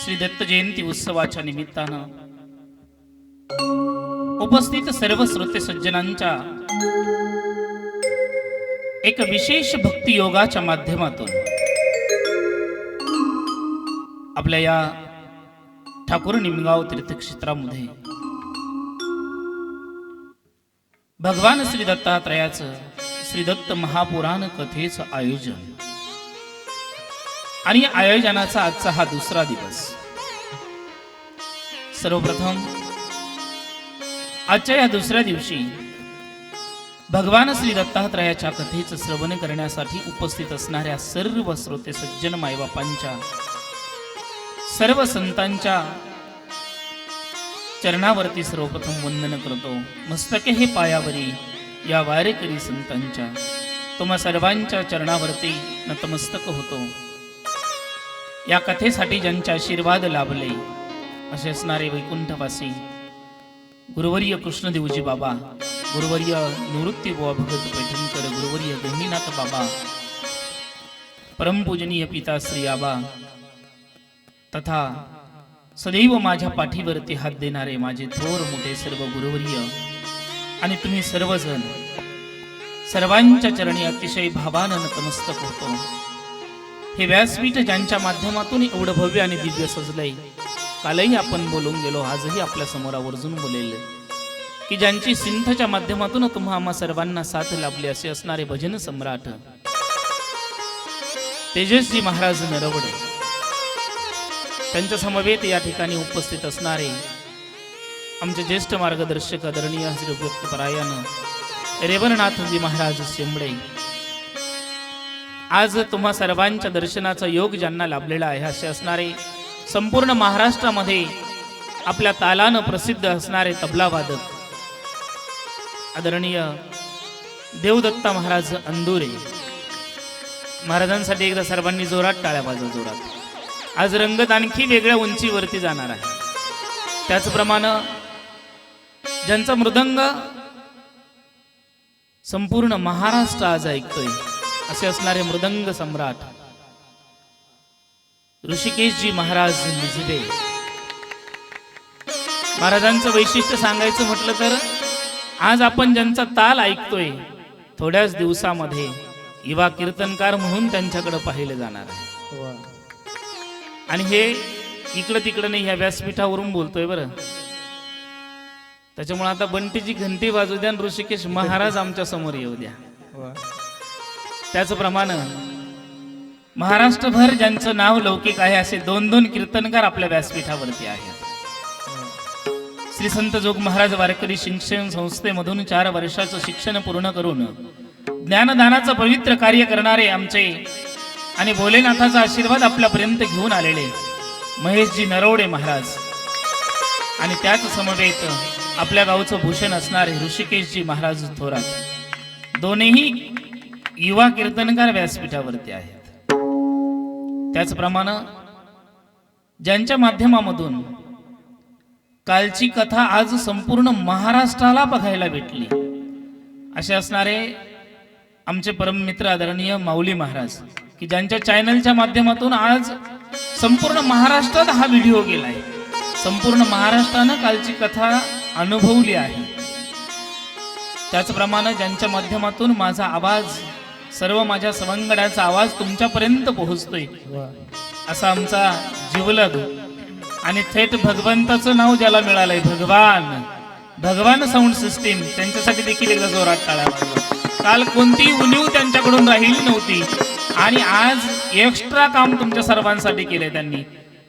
श्री दत्त जयंती उत्सवाच्या निमित्तानं उपस्थित सर्व श्रोते सज्जनांच्या एक विशेष भक्ती योगाच्या माध्यमातून आपल्या या ठाकूर निमगाव तीर्थक्षेत्रामध्ये भगवान श्री दत्तात्रयाचं श्री दत्त महापुराण कथेचं आयोजन आणि आयोजनाचा आजचा हा दुसरा दिवस। सर्वप्रथम आजच्या या दुसऱ्या दिवशी भगवान श्री दत्तात्रयाच्या कथेचं श्रवण करण्यासाठी उपस्थित असणाऱ्या सर्व श्रोते सज्जन मायबापांच्या सर्व संतांच्या चरणावरती सर्वप्रथम वंदन करतो। मस्तके हे पायावरी या वारेकरी संतांच्या तुम्हा सर्वांच्या चरणावरती नतमस्तक होतो। या कथेसाठी ज्यांचे आशीर्वाद लाभले असे असणारे वैकुंठवासी गुरुवर्य कृष्णदेवजी बाबा, गुरुवर्य निवृत्ती बुवा भगत पैठणकर, गुरुवर्य गहिनीनाथ बाबा, परमपूजनीय पिता श्री आबा तथा सदैव माझ्या पाठीवरती हात देणारे माझे थोर मोठे सर्व गुरुवर्य आणि तुम्ही सर्वजण सर्वांच्या चरणी अतिशय भावानं नतमस्तक होतो। हे व्यासपीठ ज्यांच्या माध्यमातून एवढं भव्य आणि दिव्य सजलंय, कालही आपण बोलून गेलो, आजही आपल्या समोर आवर्जून बोलेल की ज्यांची सिंथच्या माध्यमातून तुम्हा आम्हा सर्वांना साथ लाभली असे असणारे भजन सम्राट तेजस्वी महाराज नरवडे, त्यांच्या समवेत या ठिकाणी उपस्थित असणारे आमचे ज्येष्ठ मार्गदर्शक आदरणीय श्री व्यक्तपरायण रेवणनाथजी महाराज शेंबडे, आज तुम्हा सर्वांच्या दर्शनाचा योग ज्यांना लाभलेला आहे असे असणारे संपूर्ण महाराष्ट्रामध्ये आपल्या तालानं प्रसिद्ध असणारे तबला वादक आदरणीय देवदत्ता महाराज अंदुरे महाराजांसाठी एकदा सर्वांनी जोरात टाळ्या वाजवा, जोरात। आज रंगत आणखी वेगळ्या उंचीवरती जाणार आहे। त्याचप्रमाणे ज्यांचा मृदंग संपूर्ण महाराष्ट्र आज ऐकतोय असे असणारे मृदंग सम्राट ऋषिकेशजी महाराज निजबे महाराजांचं वैशिष्ट्य सांगायचं म्हटलं तर आज आपण ज्यांचा ताल ऐकतोय थोड्याच दिवसामध्ये युवा कीर्तनकार म्हणून त्यांच्याकडे पाहिलं जाणार आहे। आणि हे इकडं तिकडं नाही, ह्या व्यासपीठावरून बोलतोय बरं। त्याच्यामुळे आता बंटीची घंटी वाजू द्या, ऋषिकेश महाराज आमच्या समोर येऊ द्या। त्याचप्रमाणे महाराष्ट्रभर ज्यांचं नाव लौकिक आहे असे 2-2 कीर्तनकार आपल्या व्यासपीठावरती आहेत। श्री संत जोग महाराज वारकरी शिक्षण संस्थेमधून 4 वर्षाचं शिक्षण पूर्ण करून ज्ञानदानाचं पवित्र कार्य करणारे आमचे आणि भोलेनाथाचा आशीर्वाद आपल्यापर्यंत घेऊन आलेले महेशजी नरवडे महाराज आणि त्याच समवेत आपल्या गावचं भूषण असणारे ऋषिकेशजी महाराज थोरात, दोन्ही युवा कीर्तनकार व्यासपीठावरती आहेत। त्याचप्रमाणे ज्यांच्या माध्यमामधून कालची कथा आज संपूर्ण महाराष्ट्राला बघायला भेटली असे असणारे आमचे परममित्र आदरणीय माऊली महाराज, की ज्यांच्या चॅनलच्या माध्यमातून आज संपूर्ण महाराष्ट्रात हा व्हिडिओ गेलाय। संपूर्ण महाराष्ट्रानं कालची कथा अनुभवली आहे। त्याचप्रमाणे ज्यांच्या माध्यमातून माझा आवाज, सर्व माझ्या सवंगड्याचा आवाज तुमच्यापर्यंत पोहोचतोय असा आमचा जिवलग आणि थेट भगवंताचं नाव ज्याला मिळालंय भगवान साऊंड सिस्टीम, त्यांच्यासाठी देखील एकदा जोरात टाळ्या वाजवा। काल कोणतीही उणीव त्यांच्याकडून राहिली नव्हती आणि आज एक्स्ट्रा काम तुमच्या सर्वांसाठी केलंय त्यांनी।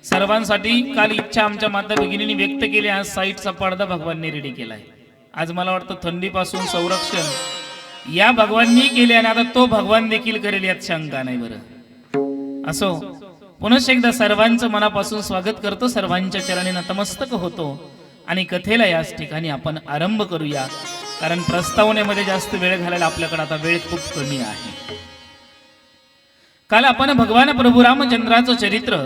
सर्वांसाठी काल इच्छा आमच्या माता भगिनींनी व्यक्त केली, आज साईटचा पडदा भगवानने रेडी केलाय। आज मला वाटतं थंडीपासून संरक्षण या भगवाननी केले आणि आता तो भगवान देखील करेल यात शंका नाही बरं। असो, पुनश्च एकदा सर्वांचं मनापासून स्वागत करतो, सर्वांच्या चरणी नतमस्तक होतो आणि कथेला याच ठिकाणी आपण आरंभ करूया, कारण प्रस्तावनेमध्ये जास्त वेळ घालायला आपल्याकडे आता वेळ खूप कमी आहे। काल आपण भगवान प्रभू रामचंद्राचं चरित्र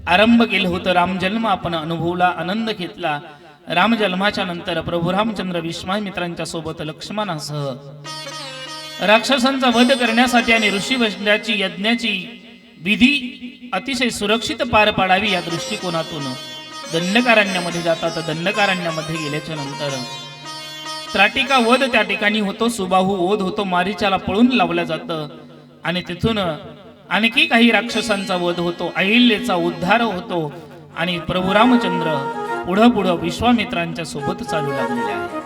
आरंभ केलं होतं। रामजन्म आपण अनुभवला, आनंद घेतला। रामजन्माच्या नंतर प्रभू रामचंद्र विश्वामित्रांच्या सोबत लक्ष्मणासह राक्षसांचा वध करण्यासाठी आणि ऋषी वैष्णवाची यज्ञाची विधी अतिशय सुरक्षित पार पाडावी या दृष्टिकोनातून दंडकारण्यामध्ये जातात. दंडकारण्यामध्ये गेल्याच्या नंतर त्राटिका वध त्या ठिकाणी होतो, सुबाहू वध होतो, मारीचाला पळून लावलं जातं आणि तिथून आणखी काही राक्षसांचा वध होतो, अहिल्याचा उद्धार होतो आणि प्रभू रामचंद्र पुढं पुढं विश्वामित्रांच्या सोबत चालू लागलेले आहेत.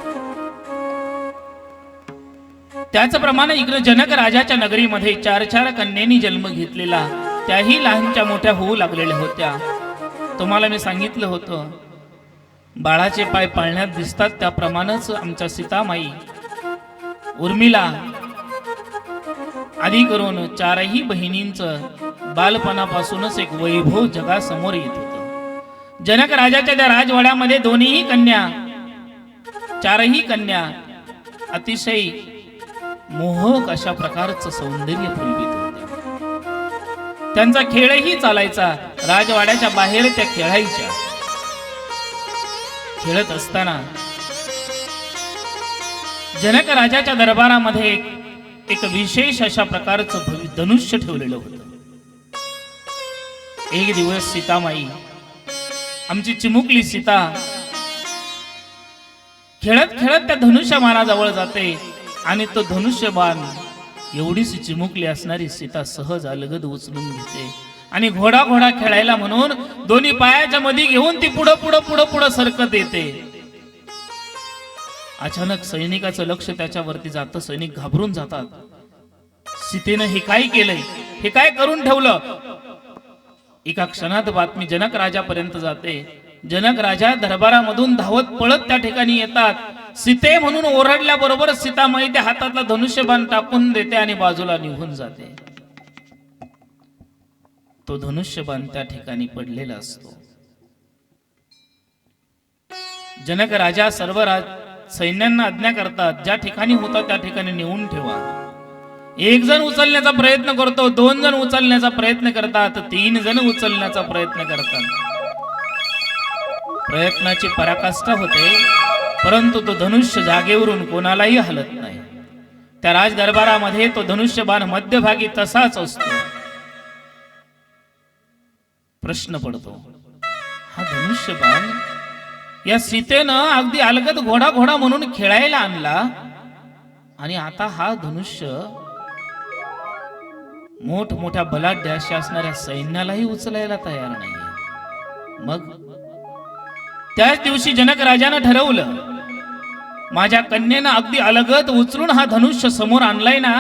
त्याचप्रमाणे इकडे जनक राजाच्या नगरीमध्ये 4 कन्यांनी जन्म घेतलेला, त्याही लहानच्या मोठ्या होऊ लागलेल्या होत्या. तुम्हाला मी सांगितलं होतं बाळाचे पाय पाळण्यात दिसतात, त्याप्रमाणेच आमच्या सीतामाई उर्मिला आदी करून 4ही बहिणींचं बालपणापासूनच एक वैभव जगासमोर येत होतं. जनक राजाच्या त्या राजवाड्यामध्ये 2ही कन्या 4ही कन्या अतिशय मोहक अशा प्रकारचं सौंदर्य फुलवित होते. त्यांचा खेळही चालायचा, राजवाड्याच्या बाहेर त्या खेळायच्या. खेळत असताना जनक राजाच्या दरबारामध्ये एक विशेष अशा प्रकारचं धनुष्य ठेवलेलं होतं. एक दिवस सीतामाई आमची चिमुकली सीता खेळत खेळत त्या धनुष्यबाणाजवळ जाते आणि तो धनुष्यबाण एवढीच चिमुकली असणारी सीता सहज अलगद उचलून घेते आणि घोडा घोडा खेळायला म्हणून दोन्ही पायाच्या मध्ये घेऊन ती पुढं पुढं पुढं पुढं सरकत येते. अचानक सैनिकाचं लक्ष त्याच्यावरती जातं. सैनिक घाबरून जातात. सीतेनं हे काय केलंय, हे काय करून ठेवलं. एका क्षणात बातमी जनक राजापर्यंत जाते. जनक राजा दरबारामधून धावत पळत त्या ठिकाणी येतात. सीते म्हणून ओरडल्याबरोबर सीतामाई त्या हातातला धनुष्यबाण टाकून देते आणि बाजूला निघून जाते. तो धनुष्यबाण त्या ठिकाणी पडलेला असतो. जनक राजा सर्व सैन्यांना आज्ञा करतात, ज्या ठिकाणी होता त्या ठिकाणी नेऊन ठेवा. 1 जण उचलण्याचा प्रयत्न करतो, 2 जण उचलण्याचा प्रयत्न करतात, 3 जण उचलण्याचा प्रयत्न करतात. प्रयत्नाची पराकाष्ठा होते, परंतु तो धनुष्य जागेवरून कोणालाही हलत नाही. त्या राज दरबारामध्ये तो धनुष्यबाण मध्यभागी तसाच असतो. प्रश्न पडतो, हा धनुष्यबाण या सीतेनं अगदी अलगद घोडा घोडा म्हणून खेळायला आणला आणि आता हा धनुष्य मोठमोठ्या बलाढ्याशी असणाऱ्या सैन्यालाही उचलायला तयार नाही. मग त्याच दिवशी जनक राजानं ठरवलं, माझ्या कन्येनं अगदी अलगद उचलून हा धनुष्य समोर आणलाय ना,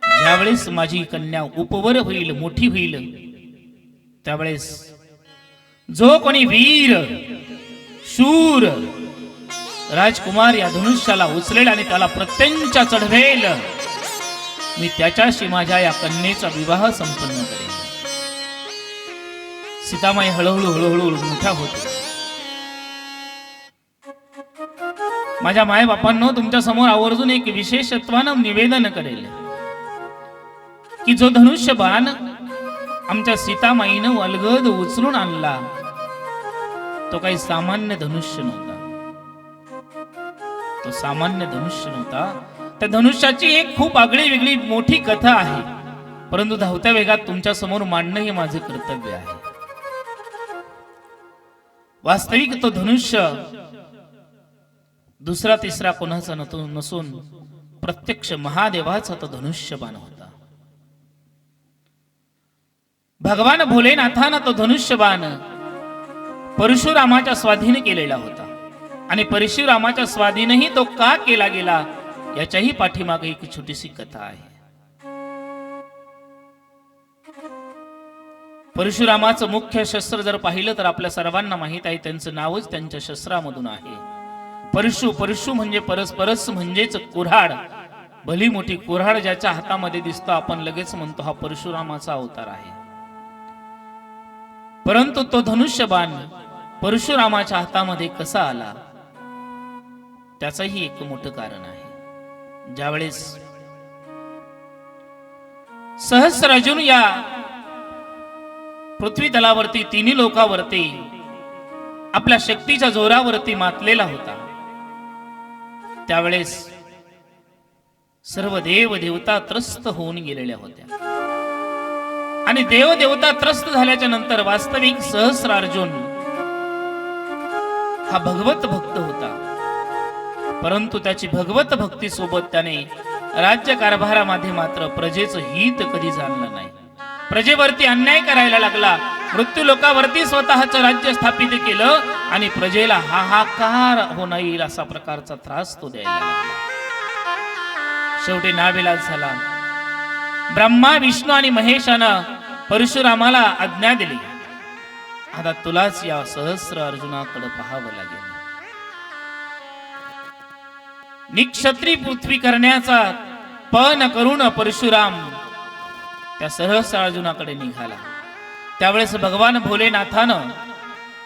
ज्यावेळेस माझी कन्या उपवर होईल, मोठी होईल, त्यावेळेस जो कोणी वीर शूर राजकुमार या धनुष्याला उचलेल आणि त्याला प्रत्यंचा चढवेल, मी त्याच्याशी माझ्या या कन्येचा विवाह संपन्न करेन. सीतामाई हळूहळू हळूहळू मोठ्या होते. माझ्या माय बापांनो, तुमच्या समोर आवर्जून एक विशेषत्वानं निवेदन करेल की जो धनुष्यबाण आमच्या सीतामाईनं अलगद उचलून आणला तो काही सामान्य धनुष्य नव्हता. तो सामान्य धनुष्य नव्हता. त्या धनुष्याची एक खूप आगळी वेगळी मोठी कथा आहे, परंतु धावत्या वेगात तुमच्या समोर मांडणं हे माझे कर्तव्य आहे. वास्तविक तो धनुष्य दुसरा तिसरा कोणाचा नसून प्रत्यक्ष महादेवाचा तो धनुष्यबाण होता. भगवान भोलेनाथानं तो धनुष्यबाण परशुरामाच्या स्वाधीन केलेला होता आणि परशुरामाच्या स्वाधीनही तो का केला गेला याच्याही पाठीमागे एक छोटीशी कथा आहे. परशुरामाचं मुख्य शस्त्र जर पाहिलं तर आपल्या सर्वांना माहित आहे, त्यांचं नावच त्यांच्या शस्त्रामधून आहे. परशु म्हणजे परस म्हणजेच कुऱ्हाड. भली मोठी कुऱ्हाड ज्याच्या हातामध्ये दिसतो आपण लगेच म्हणतो हा परशुरामाचा अवतार आहे. परंतु तो धनुष्यबाण परशुरामाच्या हातामध्ये कसा आला त्याचंही एक मोठं कारण आहे. ज्यावेळेस सहस्रार्जुन या पृथ्वी तलावरती तिन्ही लोकावरती आपल्या शक्तीच्या जोरावरती मातलेला होता, त्यावेळेस सर्व देव देवता त्रस्त होऊन गेलेल्या होत्या. आणि देवदेवता त्रस्त झाल्याच्या नंतर वास्तविक सहस्रार्जुन हा भगवत भक्त होता, परंतु त्याची भगवत भक्ती सोबत त्याने राज्य कारभारामध्ये मात्र प्रजेचं हित कधी जाणलं नाही. प्रजेवरती अन्याय करायला लागला, मृत्यू लोकावरती स्वतःचं राज्य स्थापित केलं आणि प्रजेला हाहाकार होणार येईल असा प्रकारचा त्रास तो द्यायला लागला. शेवटी नाविलाज झाला. ब्रह्मा, विष्णू आणि महेशानं परशुरामाला आज्ञा दिली, आता तुलाच या सहस्र अर्जुनाकडे पाहावं लागेल. निक्षत्री पृथ्वी करण्याचा पण करून परशुराम त्या सहस्र अर्जुनाकडे निघाला. त्यावेळेस भगवान भोलेनाथानं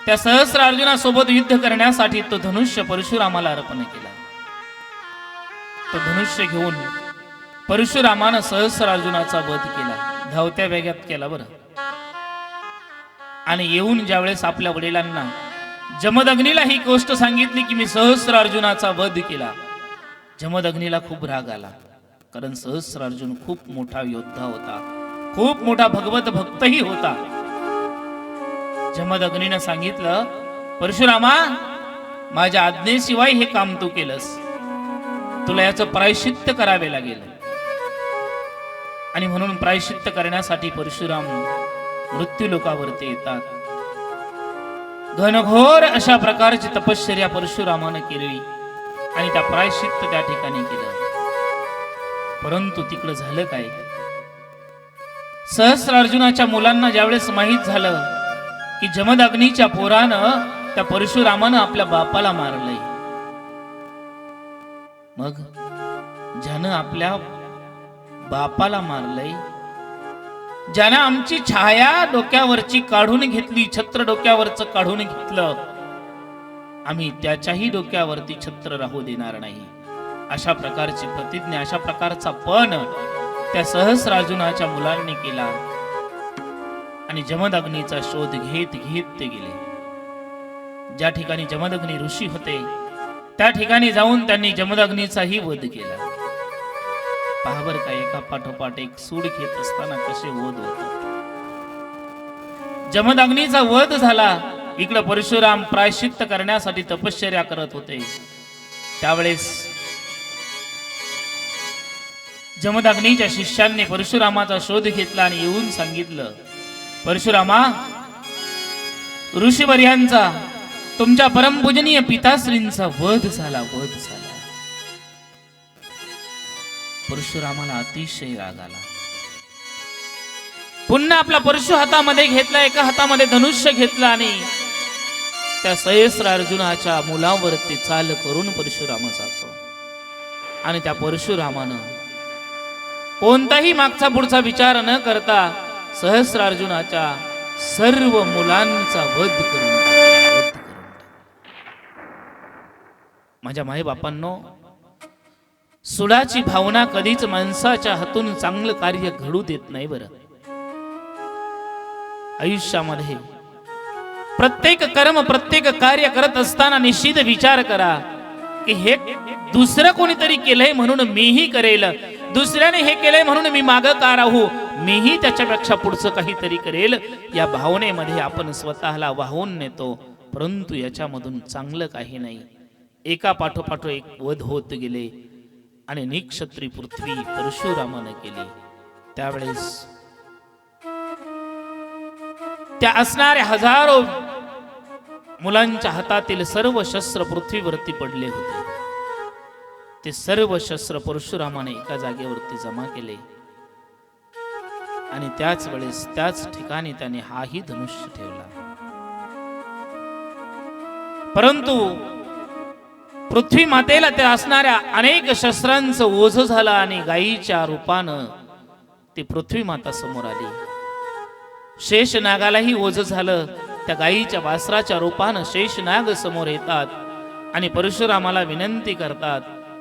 त्या सहस्र अर्जुनासोबत युद्ध करण्यासाठी तो धनुष्य परशुरामाला अर्पण केला. तो धनुष्य घेऊन परशुरामानं सहस्र अर्जुनाचा वध केला, धावत्या वेगात केला बरं. आणि येऊन ज्यावेळेस आपल्या वडिलांना जमदग्नीला ही गोष्ट सांगितली की मी सहस्र अर्जुनाचा वध केला, जमदग्नीला खूप राग आला. कारण सहस्र अर्जुन खूप मोठा योद्धा होता, खूप मोठा भगवत भक्तही होता. जमदग्नीनं सांगितलं, परशुरामा, माझ्या आज्ञेशिवाय हे काम तू केलंस, तुला याचं प्रायश्चित्त करावे लागेल. आणि म्हणून प्रायश्चित्त करण्यासाठी परशुराम मृत्यू लोकावरती येतात. घनघोर अशा प्रकारची तपश्चर्या परशुरामाने केली आणि त्या प्रायश्चित्त त्या ठिकाणी केलं. परंतु तिकडं झालं काय, सहस्र अर्जुनाच्या मुलांना ज्यावेळेस माहीत झालं की जमदग्नीच्या पोरानं त्या परशुरामानं आपल्या बापाला मारलंय, मग ज्यानं आपल्या बापाला मारलंय, ज्यानं आमची छाया डोक्यावरची काढून घेतली, छत्र डोक्यावरचं काढून घेतलं, आम्ही त्याच्याही डोक्यावरती छत्र राहू देणार नाही, अशा प्रकारची प्रतिज्ञा, अशा प्रकारचा पण त्या सहस्रार्जुनाच्या मुलांनी केला. आणि जमदग्नीचा शोध घेत घेत ते गेले. ज्या ठिकाणी जमदग्नी ऋषी होते त्या ठिकाणी जाऊन त्यांनी जमदग्नीचाही वध केला. पहा बरं का, एका पाठोपाठ एक सूड घेत असताना कसे वध होतात. जमदग्नीचा वध झाला. इकडे परशुराम प्रायश्चित्त करण्यासाठी तपश्चर्या करत होते. त्यावेळेस जमदग्नीच्या शिष्यांनी परशुरामाचा शोध घेतला आणि येऊन सांगितलं, परशुरामा, ऋषीवर्यांचा, तुमच्या परमपूजनीय पिताश्रींचा वध झाला, वध झाला. परशुरामाला अतिशय राग आला. पुन्हा आपला परशु हातामध्ये घेतला, एका हातामध्ये धनुष्य घेतला आणि त्या सहस्र अर्जुनाच्या मुलावरती चाल करून परशुराम जातो. आणि त्या परशुरामानं कोणताही मागचा पुढचा विचार न करता सहस्र अर्जुनाच्या सर्व मुलांचा वध करून टाकला. माझ्या माई बापांनो, सुडाची भावना कधीच माणसाच्या हातून चांगलं कार्य घडू देत नाही. बरं, आयुष्यामध्ये प्रत्येक कर्म, प्रत्येक कार्य करत असताना निश्चित विचार करा की हे दुसरं कोणीतरी केलंय म्हणून मीही करेल, दुसऱ्याने हे केलंय म्हणून मी मागं का राहू, मीही त्याच्यापेक्षा पुढचं काहीतरी करेल, या भावनेमध्ये आपण स्वतःला वाहून नेतो. परंतु याच्यामधून चांगलं काही नाही. एका पाठोपाठ एक वध होत गेले आणि निक्षत्री पृथ्वी परशुरामाने केली. त्यावेळेस त्या असणाऱ्या हजारो मुलांच्या हातातील सर्व शस्त्र पृथ्वीवरती पडले होते. ते सर्व शस्त्र परशुरामाने एका जागेवरती जमा केले आणि त्याच वेळेस त्याच ठिकाणी त्याने हाही धनुष्य ठेवला. परंतु पृथ्वी मातेला त्या असणाऱ्या अनेक शस्त्रांचं ओझ झालं आणि गायीच्या रूपानं ती पृथ्वी माता समोर आली. शेषनागालाही ओझ झालं. त्या गायीच्या वासराच्या रूपानं शेषनाग समोर येतात आणि परशुरामाला विनंती करतात,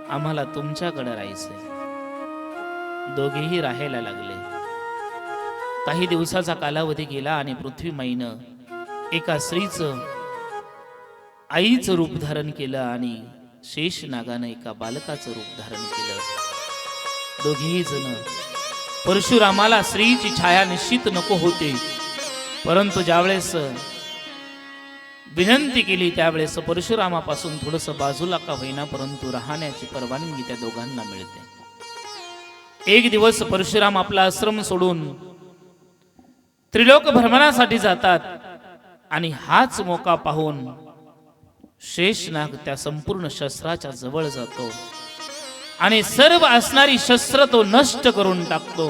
आम्हाला तुमच्याकडे राहायचंय. दोघेही राहायला लागले. काही दिवसाचा कालावधी गेला आणि पृथ्वी माईनं एका स्त्रीचं, आईचं रूप धारण केलं आणि शेषनागानं एका बालकाचं रूप धारण केलं. दोघेही जण परशुरामाला स्त्रीची छाया निश्चित नको होते, परंतु ज्यावेळेस विनंती केली त्यावेळेस परशुरामापासून थोडस बाजूला का होईना परंतु राहण्याची परवानगी त्या दोघांना मिळते। एक दिवस परशुराम आपला आश्रम सोडून त्रिलोक भ्रमणासाठी जातात आणि हाच मोका पाहून शेषनाग त्या संपूर्ण शस्त्राच्या जवळ जातो आणि सर्व असणारी शस्त्र तो नष्ट करून टाकतो,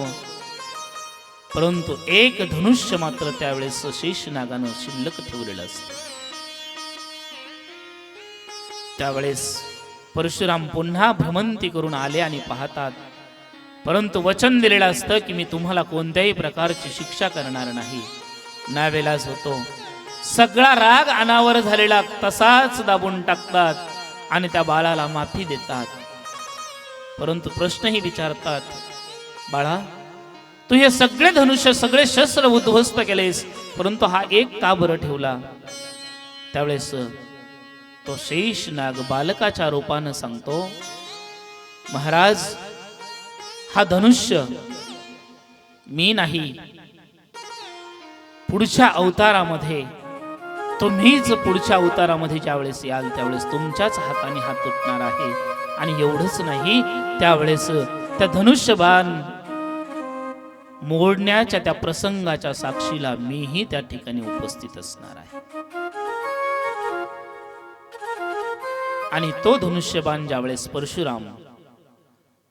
परंतु एक धनुष्य मात्र त्यावेळेस शेषनागानं शिल्लक ठेवलेलं असतं। त्यावेळेस परशुराम पुन्हा भ्रमंती करून आले आणि पाहतात, परंतु वचन दिलेलं असतं की मी तुम्हाला कोणत्याही प्रकारची शिक्षा करणार नाही। नावेलाज होतो, सगळा राग अनावर झालेला तसाच दाबून टाकतात आणि त्या बाळाला माफी देतात, परंतु प्रश्नही विचारतात, बाळा तू हे सगळे धनुष्य सगळे शस्त्र उद्ध्वस्त केलेस, परंतु हा एक का बरं ठेवला? त्यावेळेस तो शेषनाग बालकाच्या रूपानं सांगतो, महाराज हा धनुष्य मी नाही, पुढच्या अवतारामध्ये तुम्हीच पुढच्या अवतारामध्ये ज्यावेळेस याल त्यावेळेस तुमच्याच हाताने हात तुटणार आहे। आणि एवढंच नाही, त्यावेळेस त्या धनुष्यबाण मोडण्याच्या त्या प्रसंगाच्या साक्षीला मीही त्या ठिकाणी उपस्थित असणार आहे। आणि तो धनुष्यबाण ज्यावेळेस परशुराम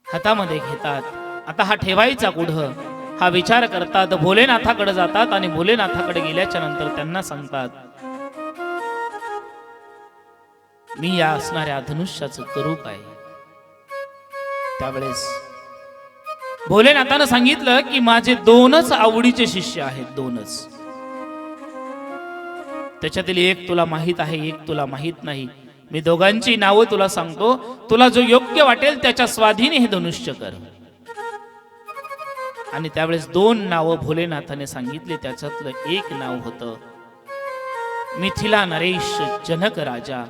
हातामध्ये घेतात, आता हा ठेवायचा कुठं हा विचार करतात, भोलेनाथाकडे जातात आणि भोलेनाथाकडे गेल्याच्या नंतर त्यांना सांगतात, मी या असणाऱ्या धनुष्याचं करू काय? त्यावेळेस भोलेनाथानं सांगितलं की माझे दोनच आवडीचे शिष्य आहेत, दोनच, त्याच्यातील एक तुला माहित आहे, एक तुला माहित नाही। मी दोघांची नावं तुला सांगतो, तुला जो योग्य वाटेल त्याच्या स्वाधीन हे धनुष्य कर। आणि त्यावेळेस दोन नावं भोलेनाथाने सांगितले, त्याच्यातलं एक नाव होतं मिथिला नरेश जनक राजा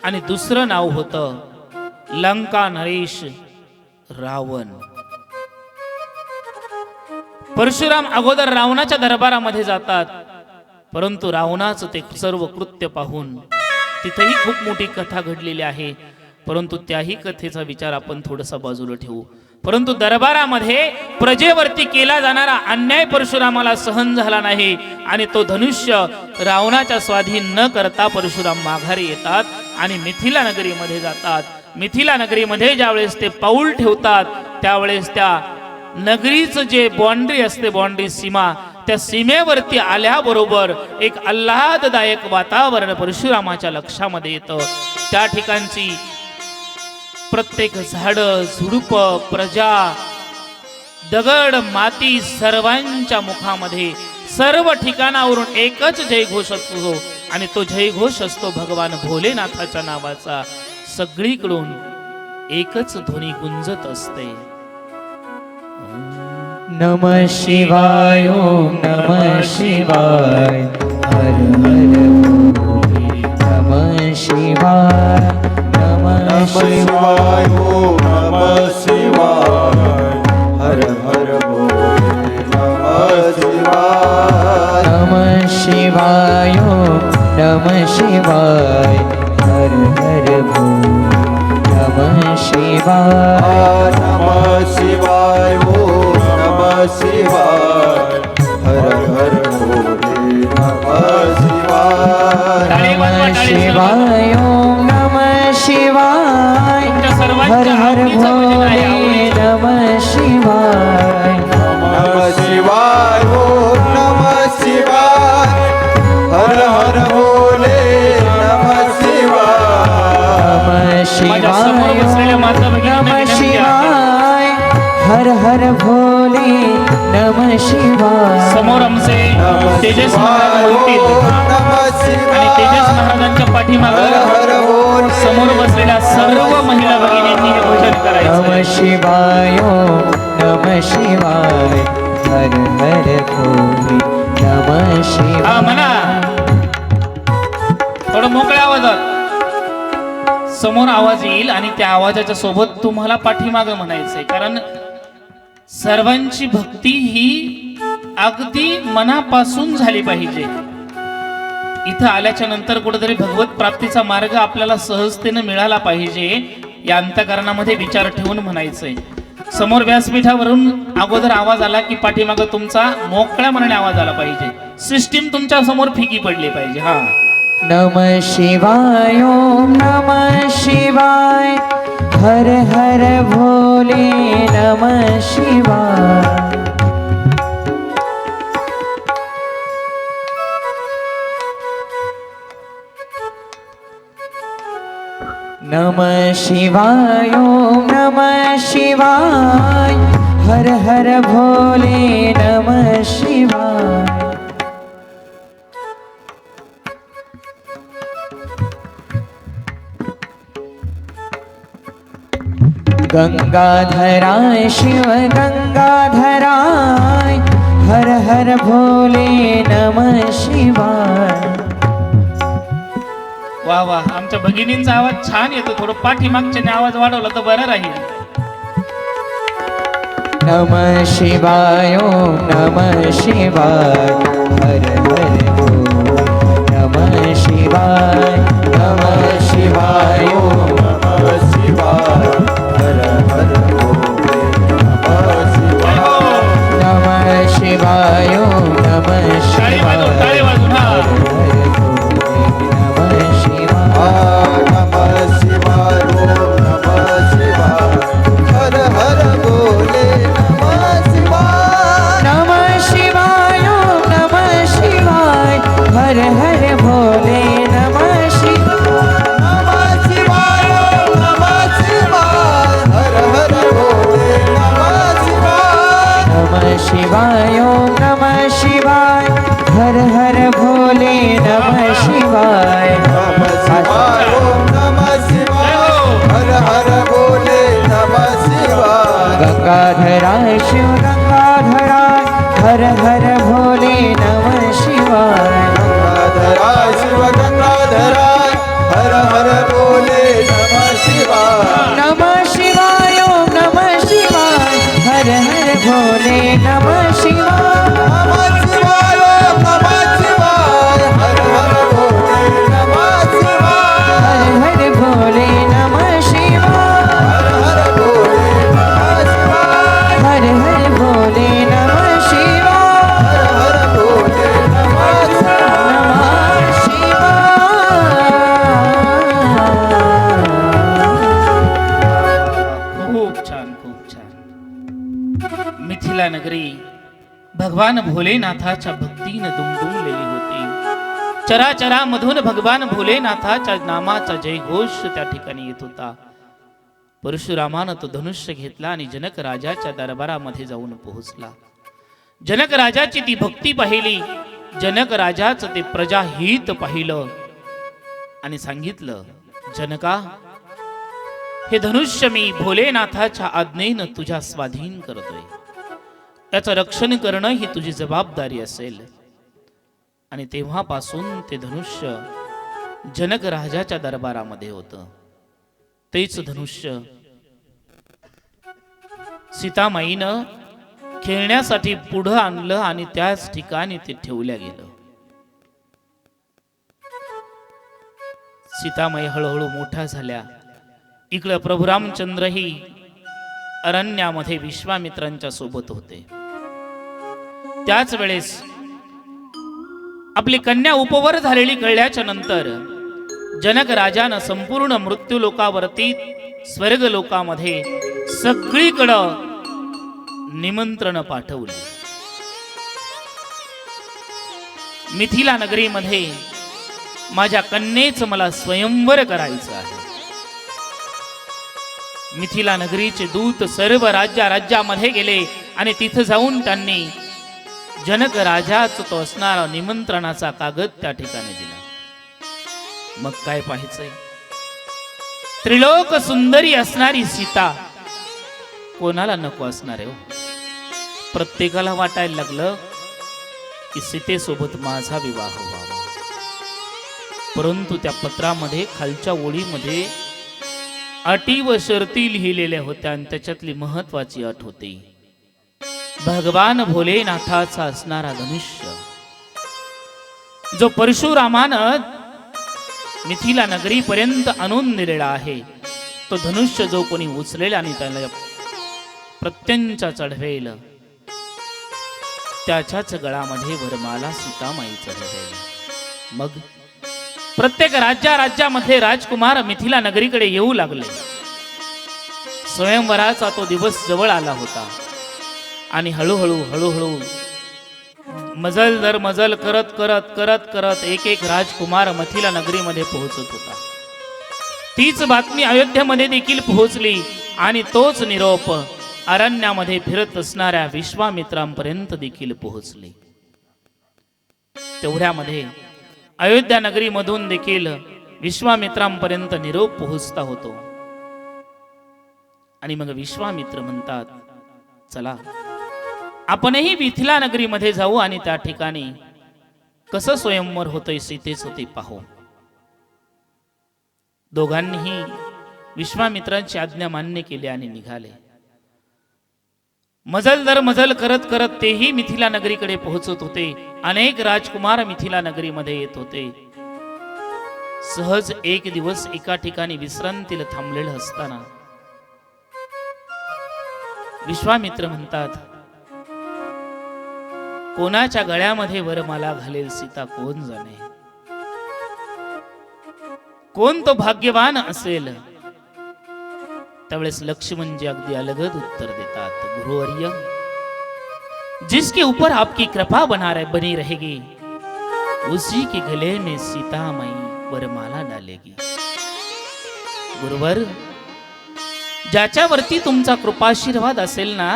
आणि दुसरं नाव होतं लंका नरेश रावण। परशुराम अगोदर रावणाच्या दरबारामध्ये जातात, परंतु रावणाचं ते सर्व कृत्य पाहून तिथेही खूप मोठी कथा घडलेली आहे, परंतु त्याही कथेचा विचार आपण थोडासा बाजूला ठेवू। परंतु दरबारामध्ये प्रजेवरती केला जाणारा अन्याय परशुरामाला सहन झाला नाही आणि तो धनुष्य रावणाच्या स्वाधीन न करता परशुराम माघारी येतात आणि मिथिला नगरीमध्ये जातात। मिथिला नगरीमध्ये ज्यावेळेस ते पाऊल ठेवतात त्यावेळेस त्या नगरीचं जे बाउंड्री असते, बाउंड्री सीमा, त्या सीमेवरती आल्याबरोबर एक आल्हाददायक वातावरण परशुरामाच्या लक्षामध्ये येतं। त्या ठिकाणची प्रत्येक झाड झुडूप प्रजा दगड माती सर्वांच्या मुखामध्ये सर्व ठिकाणावरून एकच जयघोष असतो आणि तो जयघोष असतो भगवान भोलेनाथाच्या नावाचा। सगळीकडून एकच ध्वनी गुंजत असते, नमः शिवाय ओम नमः शिवाय हर हर भोले नमः शिवाय नमः शिवाय ओम नमः शिवाय हर हर भोले नमः शिवाय नमः शिवाय ओम नमः शिवाय हर हर भोले नमः शिवाय नमः शिवाय ओम नमः शिवाय हर हर भोले नमः शिवाय नमः शिवाय ओम नमः शिवाय हर हर भोले नमः शिवाय नमः शिवाय ओम नमः शिवाय हर हर भोले नमः शिवाय नमः शिवाय ओम नमः शिवाय हर हर भोले नमः शिवाय समोर आमचे तेजस महाराज बोलतील आणि तेजस महाराजांच्या पाठीमागे समोर बसलेल्या सर्व महिला भगिनींनी हे भजन करायचं। नमः शिवाय ओम नमः शिवाय हर हर भोले नमः शिवाय। हा म्हणा थोडं मोकळ्या आवाजात, समोर आवाज येईल आणि त्या आवाजाच्या सोबत तुम्हाला पाठीमागं म्हणायचंय, कारण सर्वांची भक्ती ही अगदी मनापासून झाली पाहिजे. इथं आल्याच्या नंतर कुठेतरी भगवत प्राप्तीचा मार्ग आपल्याला सहजतेने मिळाला पाहिजे या अंतःकरणामध्ये विचार ठेवून म्हणायचंय. समोर व्यासपीठावरून अगोदर आवाज आला की पाठीमागं तुमचा मोकळ्या मनाने आवाज आला पाहिजे. सिस्टीम तुमच्या समोर फिकी पडली पाहिजे. हा, नमः शिवाय ओम नमः शिवाय हर हर भोले नमः शिवाय. नमः शिवाय ओम नमः शिवाय हर हर भोले नमः शिवाय. गंगाधराय शिव गंगाधराय हर हर भोले नमः शिवाय. वा वा, आमच्या भगिनींचा आवाज छान येतो. थोडं पाठीमागच्याने आवाज वाढवला तर बरं राहील. नमः शिवाय ओम नमः शिवाय हर हर भोले नमः शिवाय. नमः शिवाय ओम नमः शिवाय हर हर भोले नमः शिवाय. नमः शिवाय ओम नमः टाळी वाजव, शिवाय टाळी वाजव. हा. हर हर भोले नमः शिवाय. नमः शिवाय ओम नमः शिवाय हर हर भोले नमः शिवाय. नमः शिवाय ओम नमः शिवाय हर हर भोले नमः शिवाय. नमः शिवाय ओम नमः शिवाय हर हर भोले नमः शिवाय. नमः शिवाय ओम नमः शिवाय हर हर भोले नमः शिवाय. नमः शिवाय ओम नमः शिवाय हर हर भोले नमः शिवाय. गंगाधराय शिव गंगाधराय हर हर भोले नमः शिवाय. गंगाधराय शिव गंगाधराय हर हर भोले नमः शिवाय. नमः शिवाय ओम नमः शिवाय हर हर भोले नमः शिवाय. नमः शिवाय ओम नमः शिवाय हर हर भोले नमः शिवाय. हर हर भोले नमः शिवाय. हर हर भोले नमः शिवाय. हर हर भोले नमः शिवाय. हर हर भोले नमः शिवाय. नमः शिवाय. खूप छान, खूप छान. मिथिला नगरी भगवान भोलेनाथाच्या भक्तीनं दुमदुमलेली होती. चराचरामधून भगवान भोलेनाथाच्या नामाचा जयघोष त्या ठिकाणी येत होता. परशुरामानं तो धनुष्य घेतला आणि जनक राजाच्या दरबारामध्ये जाऊन पोहोचला. जनक राजाची ती भक्ती पाहिली. जनक राजाचं ते प्रजाहित पाहिलं आणि सांगितलं, जनका, हे धनुष्य मी भोलेनाथाच्या आज्ञेनं तुझ्या स्वाधीन करतोय. याचं रक्षण करणं ही तुझी जबाबदारी असेल. आणि तेव्हापासून ते धनुष्य जनक राजाच्या दरबारामध्ये होतं. तेच धनुष्य सीतामाईनं खेळण्यासाठी पुढं आणलं आणि त्याच ठिकाणी ते ठेवल्या गेलं. सीतामाई हळूहळू मोठ्या झाल्या. इकडं प्रभू रामचंद्रही अरण्यामध्ये विश्वामित्रांच्या सोबत होते. त्याच वेळेस आपली कन्या उपवर झालेली कळल्याच्या नंतर जनक राजानं संपूर्ण मृत्यू लोकावरती स्वर्ग लोकामध्ये सगळीकडं निमंत्रण पाठवले. मिथिला नगरीमध्ये माझ्या कन्येचं मला स्वयंवर करायचं आहे. मिथिला नगरीचे दूत सर्व राज्यामध्ये गेले आणि तिथं जाऊन त्यांनी जनक राजाच तो असणारा निमंत्रणाचा कागद त्या ठिकाणी दिला. मग काय पाहायचंय? त्रिलोक सुंदरी असणारी सीता कोणाला नको असणार आहे हो? प्रत्येकाला वाटायला लागलं की सीतेसोबत माझा विवाह व्हावा. परंतु त्या पत्रामध्ये खालच्या ओळीमध्ये अटी व शर्ती लिहिलेल्या होत्या आणि त्याच्यातली महत्वाची अट होती, भगवान भोलेनाथाचा असणारा धनुष्य जो परशुरामानं मिथिला नगरी पर्यंत आणून दिलेला आहे, तो धनुष्य जो कोणी उचलेल आणि त्याला प्रत्यंचा चढवेल त्याच्याच गळामध्ये वरमाला सीतामाई चढवेल. मग प्रत्येक राज्यामध्ये राजकुमार मिथिला नगरीकडे येऊ लागले. स्वयंवराचा तो दिवस जवळ आला होता आणि हळूहळू मजल दर मजल करत एक एक राजकुमार मिथिला नगरीमध्ये पोहोचत होता. तीच बातमी अयोध्येमध्ये देखील पोहोचली आणि तोच निरोप अरण्यामध्ये फिरत असणाऱ्या विश्वामित्रांपर्यंत देखील पोहोचले. तेवढ्यामध्ये अयोध्या नगरीमधून देखील विश्वामित्रांपर्यंत निरोप पोहोचता होतो. आणि मग विश्वामित्र म्हणतात, चला आपणही मिथिला नगरीमध्ये जाऊ आणि त्या ठिकाणी कसं स्वयंवर होतंय सीतेचं ते पाहू. दोघांनीही विश्वामित्रांची आज्ञा मान्य केली आणि निघाले. मजल दर मजल करत तेही मिथिला नगरीकडे पोहोचत होते. अनेक राजकुमार मिथिला नगरीमध्ये येत होते. सहज एक दिवस एका ठिकाणी विश्रांतीला थांबलेलं असताना विश्वामित्र म्हणतात, कोणाच्या गळ्यामध्ये वरमाला घालेल सीता कोण जाणे. कोण तो भाग्यवान असेल. त्यावेळेस लक्ष्मणजी अगदी अलगद उत्तर देतात, गुरुवर्य, जिसके ऊपर आपकी कृपा बनी रहेगी उसी के गले में सीता माई वरमाला डालेगी. गुरुवर, ज्याच्यावरती तुमचा कृपाशीर्वाद असेल ना,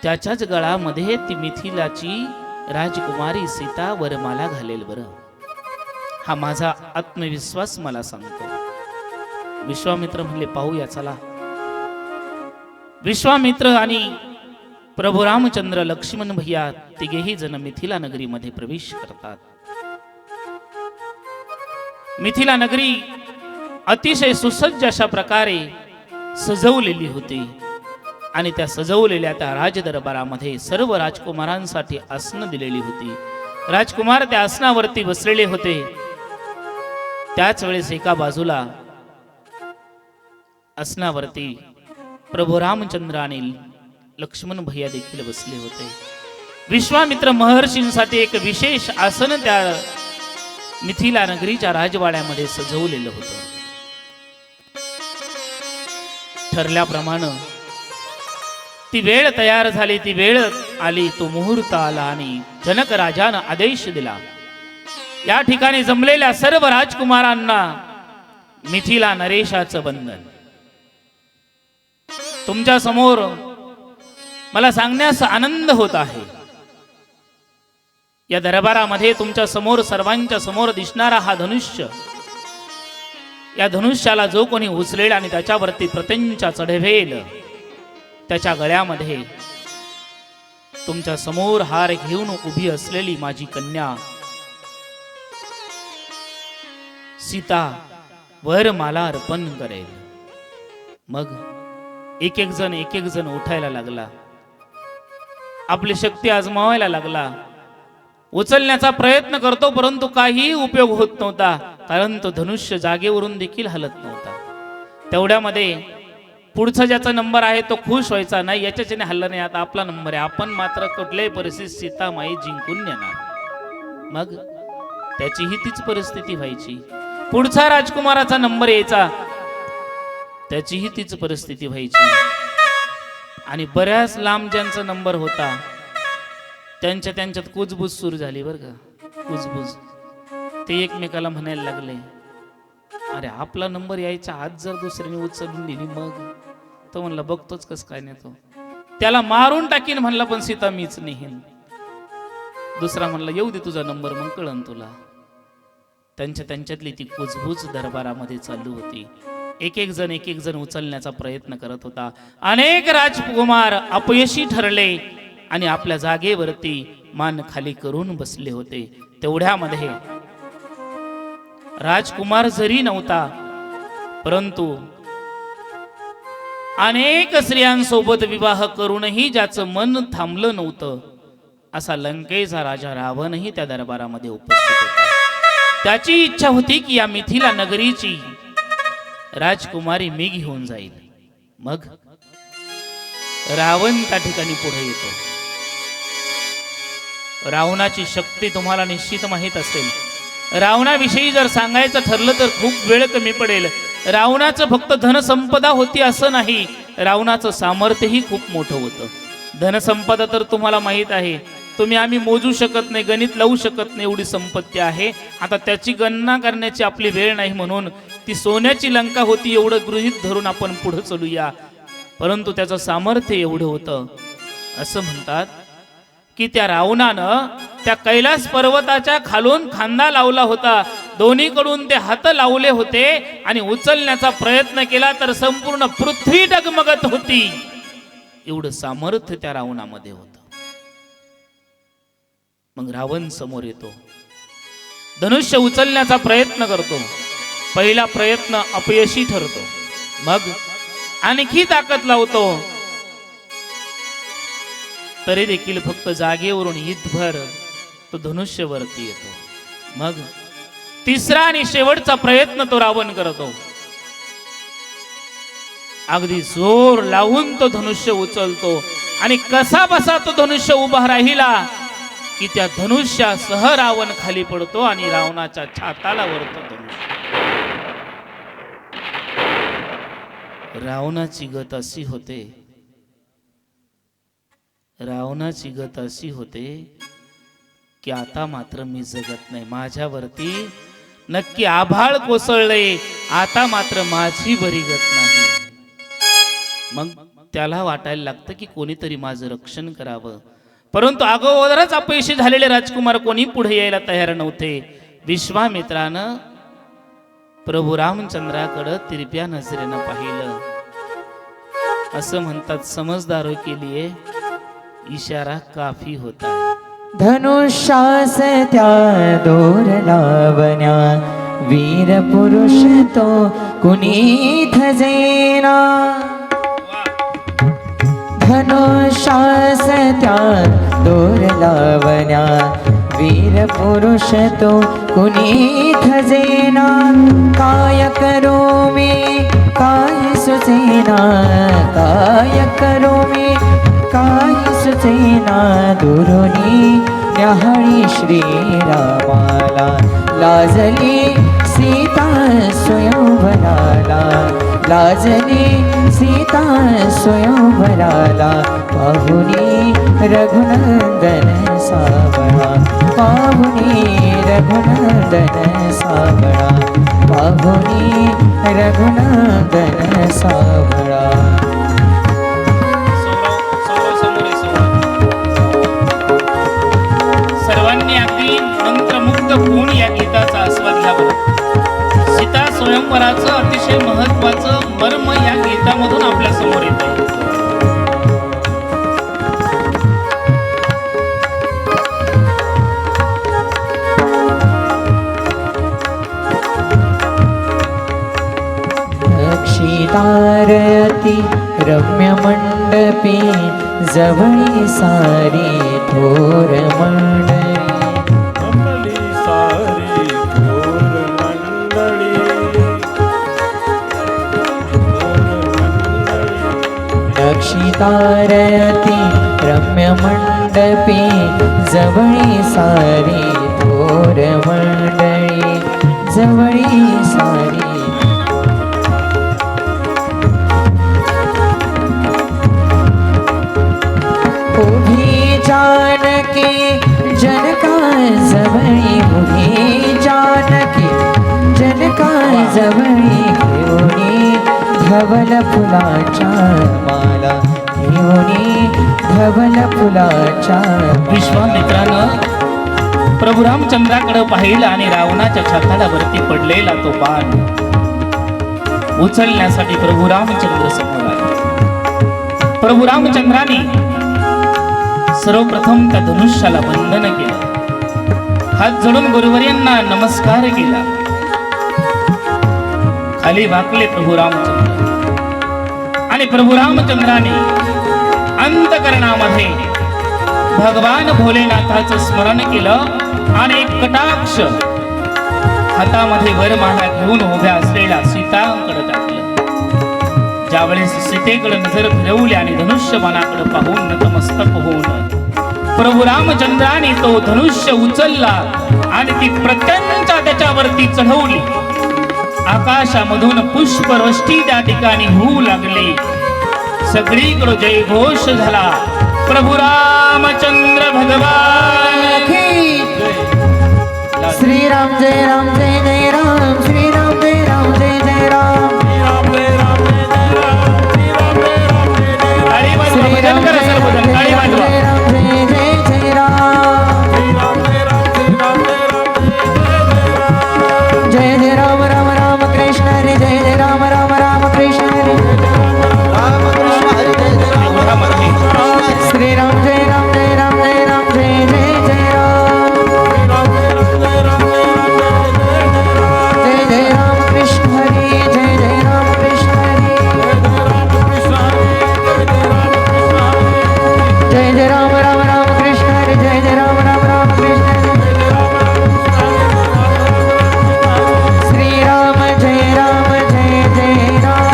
त्याच्याच गळामध्ये ती मिथिलाची राजकुमारी सीता वरमाला घालेल. बरं, हा माझा आत्मविश्वास मला सांगतो. विश्वामित्र म्हणले, पाहूया चला. विश्वामित्र आणि प्रभू रामचंद्र, लक्ष्मण भैया तिघेही जण मिथिला नगरीमध्ये प्रवेश करतात. मिथिला नगरी अतिशय सुसज्ज अशा प्रकारे सजवलेली होती आणि त्या सजवलेल्या त्या राजदरबारामध्ये सर्व राजकुमारांसाठी आसनं दिलेली होती. राजकुमार त्या आसनावरती बसलेले होते. त्याच वेळेस एका बाजूला आसनावरती प्रभू रामचंद्र आणि लक्ष्मण भैया देखील बसले होते. विश्वामित्र महर्षींसाठी एक विशेष आसन त्या मिथिला नगरीच्या राजवाड्यामध्ये सजवलेलं होतं. ठरल्याप्रमाणे ती वेळ तयार झाली, ती वेळ आली, तो मुहूर्त आला आणि जनक राजानं आदेश दिला, या ठिकाणी जमलेल्या सर्व राजकुमारांना मिथिला नरेशाचं बंधन. तुमच्या समोर मला सांगण्यास आनंद होत आहे, या दरबारामध्ये तुमच्या समोर सर्वांच्या समोर दिसणारा हा धनुष्य, या धनुष्याला जो कोणी उचलेल आणि त्याच्यावरती प्रत्यंचा चढवेल, त्याच्या गळ्यामध्ये तुमच्या समोर हार घेऊन उभी असलेली माझी कन्या सीता वर मला अर्पण करेल. मग एक एक जण उठायला लागला, आपली शक्ती आजमावायला लागला. उचलण्याचा प्रयत्न करतो, परंतु काही उपयोग होत नव्हता, कारण तो धनुष्य जागेवरून देखील हलत नव्हता. तेवढ्यामध्ये पुढचा ज्याचा नंबर आहे तो खुश व्हायचा, नाही याच्याने हल्ला नाही, आता आपला नंबर आहे, आपण मात्र कुठल्याही परिस्थितीत सीतामाई जिंकून नेणार. मग त्याचीही तीच परिस्थिती व्हायची. पुढचा राजकुमाराचा नंबर यायचा, त्याचीही तीच परिस्थिती व्हायची. आणि बऱ्याच लांब ज्यांचा नंबर होता त्यांच्यात कुजबुज सुरू झाली. बरं का, कुजबुज. ते एकमेकाला म्हणायला लागले, अरे आपला नंबर यायचा आज जर दुसऱ्याने उचलून दिली, मग तो म्हणला बघतोच कस काय नेतो, त्याला मारून टाकीन म्हणला, पण सीता मीच नेहीन. दुसरा म्हणला येऊ दे तुझा नंबर, मग कळन तुला. त्यांच्यातली ती कुजबुज दरबारामध्ये चालू होती. एक एक जण उचलण्याचा प्रयत्न करत होता. अनेक राजकुमार अपयशी ठरले आणि आपल्या जागेवरती मान खाली करून बसले होते. तेवढ्यामध्ये राजकुमार जरी नव्हता, परंतु अनेक स्त्रियांसोबत विवाह करूनही ज्याचं मन थांबलं नव्हतं असा लंकेचा राजा रावणही त्या दरबारामध्ये उपस्थित होता. त्याची इच्छा होती की या मिथिला नगरीची राजकुमारी मी घेऊन जाईल. मग रावण त्या ठिकाणी पुढे येतो. रावणाची शक्ती तुम्हाला निश्चित माहित असेल. रावणाविषयी जर सांगायचं ठरलं तर खूप वेळ कमी पडेल. रावणाचं फक्त धनसंपदा होती असं नाही, रावणाचं सामर्थ्यही खूप मोठं होतं. धनसंपदा तर तुम्हाला माहित आहे, आम्ही मोजू शकत नाही, गणित लावू शकत नाही, एवढी संपत्ती आहे. आता त्याची गणना करण्याची आपली वेळ नाही, म्हणून ती सोन्याची लंका होती एवढं गृहीत धरून आपण पुढे चलूया. परंतु त्याचं सामर्थ्य एवढं होतं. असं म्हणतात की त्या रावणानं त्या कैलास पर्वताच्या खालून खांदा लावला होता, दोन्हीकडून ते हात लावले होते आणि उचलण्याचा प्रयत्न केला तर संपूर्ण पृथ्वी डगमगत होती. एवढं सामर्थ्य त्या रावणामध्ये होतं. मग रावण समोर येतो, धनुष्य उचलण्याचा प्रयत्न करतो. पहिला प्रयत्न अपयशी ठरतो. मग आणखी ताकद लावतो, तरी देखील फक्त जागेवरून युद्धभर तो धनुष्यवरती येतो. मग तिसरा आणि शेवटचा प्रयत्न तो रावण करतो. अगदी जोर लावून तो धनुष्य उचलतो आणि कसा बसा तो धनुष्य उभा राहिला की त्या धनुष्यासह रावण खाली पडतो आणि रावणाच्या छाताला वरतो धनुष्य. रावणाची गत अशी होते, रावणाची गत अशी होते की आता मात्र मी जगत नाही, माझ्यावरती नक्की आभाळ कोसळले, आता मात्र माझी बरी गत नाही. मग त्याला वाटायला लागतं की कोणीतरी माझं रक्षण करावं. परंतु अगोदरच अपयशी झालेले राजकुमार कोणी पुढे यायला तयार नव्हते. विश्वामित्रानं प्रभू रामचंद्राकडे तिरप्या नजरेनं पाहिलं. असं म्हणतात, समजदारो के लिए इशारा काफी होता है. धनुष्यास त्या दोर लावण्या, वीर पुरुष तो कुणी थजेना. धनुष्यास त्या दोर लावण्या, वीर पुरुष तो कुणी थजेना. काय करू मी काय सुचेना, काय करू मी काय सुचेना. दुरुनी न्याहाळी श्रीरामाला, लाजली सीता स्वयंवराला, लाजली सीता स्वयंवराला. पाहुनी रघुनंदन सावळा, पाहुनी रघुनंदन सावळा, पाहुनी रघुनंदन सावळा. सर्वांनी अगदी मंत्रमुग्ध होऊन या गीताचा आस्वाद घ्यावा. सीता स्वयंवराचं अतिशय महत्वाचं मर्म या गीतामधून आपल्या समोर येतं. अक्षितारती रम्य मंडपी, जवळी सारी थोर मंडळी. अक्षितारती रम्य मंडपी, जवळी सारी थोर मंडळी, जवळी सारी. उभी जानकी जनका जवळी, उभी जानकी जनका जवळी. घेऊनी धवल फुलाच्या माला, घेऊनी धवल फुलाच्या. विश्वामित्रानं प्रभू रामचंद्राकडे पाहिलं आणि रावणाच्या छाताला वरती पडलेला तो बाण उचलण्यासाठी प्रभू रामचंद्र समोर आले. प्रभू रामचंद्राने सर्वप्रथम त्या धनुष्याला बंधन केलं, हात जोडून गुरुवर्यांना नमस्कार केला, खाली वाकले प्रभू रामचंद्र आणि प्रभू रामचंद्राने अंतकरणामध्ये भगवान भोलेनाथाचं स्मरण केलं आणि एक कटाक्ष हातामध्ये वरमाला घेऊन उभ्या असलेल्या सीताकडे टाकलं. ज्यावेळेस सीतेकडे नजर फिरवली आणि धनुष्यबाणाकडे पाहून नतमस्तक होऊन प्रभू रामचंद्राने तो धनुष्य उचलला आणि ती प्रत्यंचा त्याच्यावरती चढवली. आकाशामधून पुष्पवृष्टी त्या ठिकाणी होऊ लागली. सगळीकडे जयघोष झाला. प्रभू रामचंद्र भगवान की श्री राम जय राम जय जय राम श्री राम जय राम जय जय राम टाळी वाजवा, भजन करा सर्वजण, टाळी वाजवा. जय राम जय जय जय राम जय जय राम राम राम कृष्ण हरी जय जय राम राम राम कृष्ण हरी राम कृष्ण हरी जय जय राम राम राम श्री राम जय राम जय राम जय राम जय जय जय राम जय जय राम कृष्ण हरी जय जय राम कृष्ण हरी जय जय राम राम राम कृष्ण हरी जय जय राम राम राम कृष्ण हरी श्री राम जय राम जय जय राम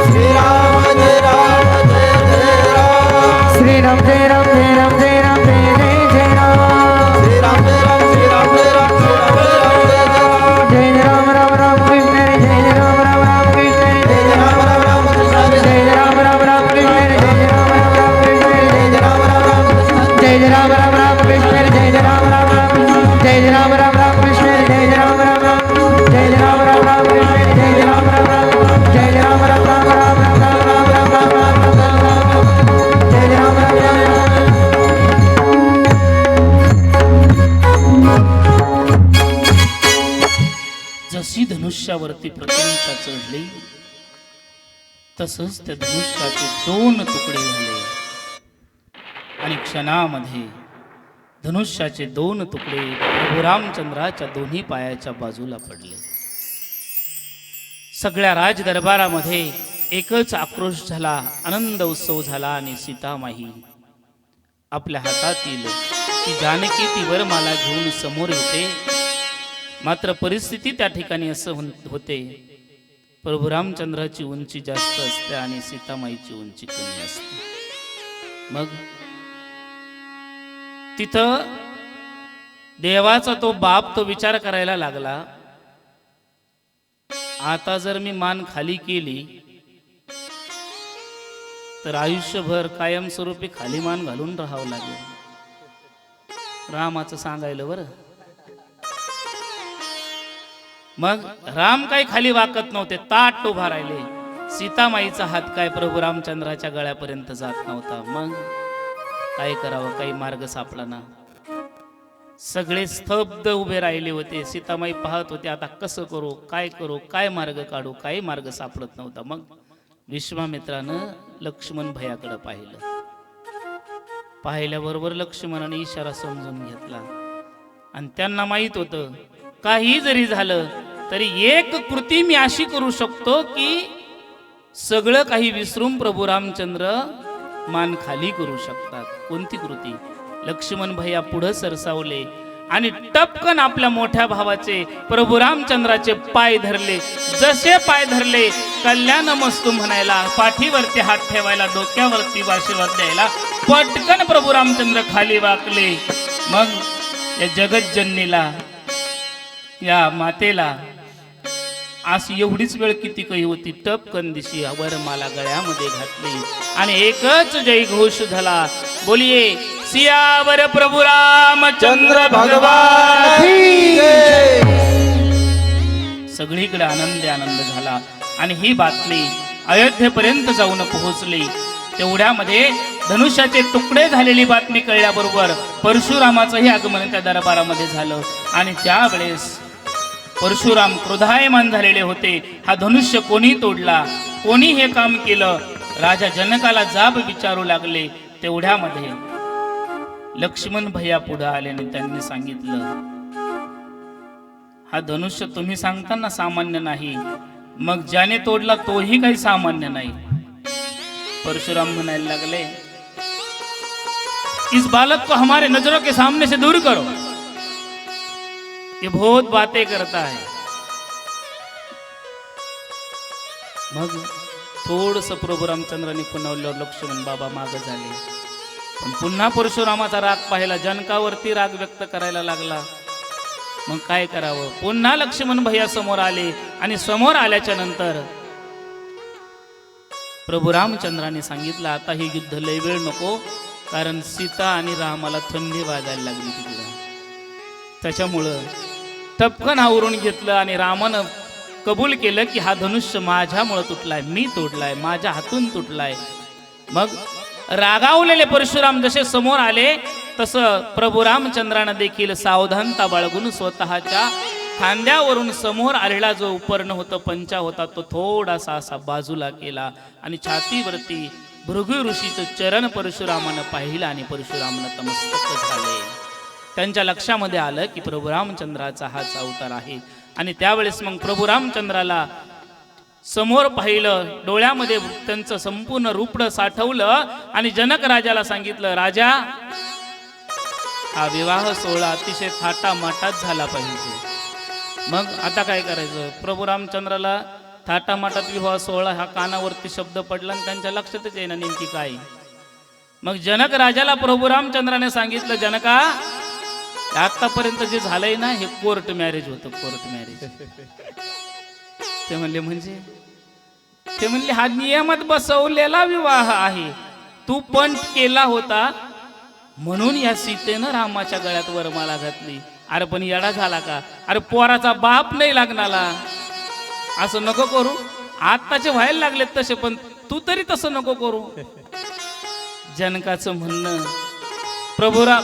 श्री राम जय राम जय जय राम श्री राम जय राम जय राम जय राम जय जय जय राम श्री राम जय राम श्री राम जय राम श्री राम जय राम जय जय राम जय जय राम राम राम कृष्ण हरी जय जय राम राम राम कृष्ण हरी जय जय राम राम राम कृष्ण हरी जय जय राम राम राम कृष्ण हरी जय जय राम राम राम कृष्ण हरी जय जय राम राम राम कृष्ण हरी जय जय राम राम राम कृष्ण हरी जय जय राम राम राम जय जय राम राम राम कृष्ण हरी जय जय राम राम राम जय जय राम राम राम कृष्ण हरी जय जय राम राम राम जय जय राम राम राम राम राम राम राम राम राम जय जय राम राम राम जशी धनुष्यावरती प्रत्यंचा चढली तसंच त्या धनुष्याचे 2 तुकडे झाले आणि क्षणामध्ये धनुष्याचे 2 तुकडे प्रभू रामचंद्राच्या दोन्ही पायाच्या बाजूला पडले. सगळ्या राज दरबारामध्ये एकच आक्रोश झाला, आनंद उत्सव झाला आणि सीतामाई आपल्या हातातील ती जानकी ती वरमाला घेऊन समोर येते. मात्र परिस्थिती त्या ठिकाणी असं होते, प्रभू रामचंद्राची उंची जास्त असते आणि सीतामाईची उंची कमी असते. मग तिथं देवाचा तो बाप तो विचार करायला लागला, आता जर मी मान खाली केली तर आयुष्यभर कायमस्वरूपी खाली मान घालून राहावं लागेल. रामाचं सांगायलं बरं. मग राम काही खाली वाकत नव्हते, ताट उभा राहिले. सीतामाईचा हात काय प्रभू रामचंद्राच्या गळ्यापर्यंत जात नव्हता. मग काय करावं, काही मार्ग सापडला ना. सगळे स्तब्ध उभे राहिले होते. सीतामाई पाहत होते, आता कसं करू, काय मार्ग काढू, काही मार्ग सापडत नव्हता. मग विश्वामित्रानं लक्ष्मण भैयाकडे पाहिल्याबरोबर लक्ष्मणाने इशारा समजून घेतला आणि त्यांना माहित होतं काही जरी झालं तरी एक कृती मी अशी करू शकतो की सगळं काही विसरून प्रभू रामचंद्र मान खाली करू शकतात. कोणती कृती? लक्ष्मण भैया पुढे सरसावले आणि टपकन आपल्या मोठ्या भावाचे प्रभू रामचंद्राचे पाय धरले. जसे पाय धरले, कल्याण मस्तू म्हणायला, पाठीवरती हात ठेवायला, डोक्यावरती आशीर्वाद द्यायला, पटकन प्रभू रामचंद्र खाली वाकले. मग या जगज्जननीला, या मातेला अशी एवढीच वेळ किती काही होती, टपकन दिशी वरमाला गळ्यामध्ये घातली आणि एकच जय घोष झाला, बोलिये सियावर प्रभू रामचंद्र भगवान की जय. सगळीकडे आनंद झाला आणि ही बातमी अयोध्येपर्यंत जाऊन पोहोचली. तेवढ्यामध्ये धनुष्याचे तुकडे झालेली बातमी कळल्याबरोबर परशुरामाचंही आगमन त्या दरबारामध्ये झालं आणि त्यावेळेस परशुराम क्रोधायमान झालेले होते. हा धनुष्य कोणी तोडला, कोणी हे काम केलं, राजा जनकाला जाब विचारू लागले. तेवढ्यामध्ये लक्ष्मण भैया पुढे आले आणि त्यांनी सांगितलं, हा धनुष्य तुम्ही सांगताना सामान्य नाही, मग ज्याने तोडला तोही काही सामान्य नाही. परशुराम म्हणायला लागले, इस बालक को हमारे नजरों के सामने से दूर करो, ये बहुत बातें करता है. मग थोडस प्रभू रामचंद्रांनी पुन्हा लक्ष्मण बाबा मागे झाले, पण पुन्हा परशुरामाचा राग पाहिला, जनकावरती राग व्यक्त करायला लागला. मग काय करावं, पुन्हा लक्ष्मण भैया समोर आले आणि समोर आल्याच्या नंतर प्रभू रामचंद्राने सांगितलं, आता हे युद्ध लय वेळ नको, कारण सीता आणि रामाला थंडी वाजायला लागली तिकडं. त्याच्यामुळं टपकन आवरून घेतलं आणि रामानं कबूल केलं की हा धनुष्य माझ्यामुळं तुटलाय, मी तोडलाय, माझ्या हातून तुटलाय. मग रागावलेले परशुराम जसे समोर आले तसं प्रभू रामचंद्रानं देखील सावधानता बाळगून स्वतःच्या खांद्यावरून समोर आलेला जो उपर्ण होता, पंचा होता, तो थोडासा असा बाजूला केला आणि छातीवरती भृगु ऋषीचं चरण परशुरामानं पाहिलं आणि परशुरामानं तमस्तक झाले. त्यांच्या लक्षामध्ये आलं की प्रभू रामचंद्राचा हाच अवतार आहे. आणि त्यावेळेस मग प्रभू रामचंद्राला समोर पाहिलं, डोळ्यामध्ये त्यांचं संपूर्ण रूप साठवलं आणि जनक राजाला सांगितलं, राजा हा विवाह सोहळा अतिशय थाटामाटात झाला पाहिजे. मग आता काय करायचं, प्रभू रामचंद्राला थाटामाटात विवाह सोहळा हा कानावरती शब्द पडला आणि त्यांच्या लक्षातच येईना नेमकी काय. मग जनक राजाला प्रभू रामचंद्राने सांगितलं, जनका आतापर्यंत जे झालंय ना हे कोर्ट मॅरेज होतं, कोर्ट मॅरेज. ते म्हणले म्हणजे, ते म्हणले हा नियमात बसवलेला विवाह आहे, तू पण केला होता म्हणून या सीतेनं रामाच्या गळ्यात वरमाला घातली. अरे पण येडा झाला का, अरे पोराचा बाप नाही लागणाला, असं नको करू. आत्ताचे व्हायला लागलेत तसे, पण तू तरी तसं नको करू. जनकाचं म्हणणं,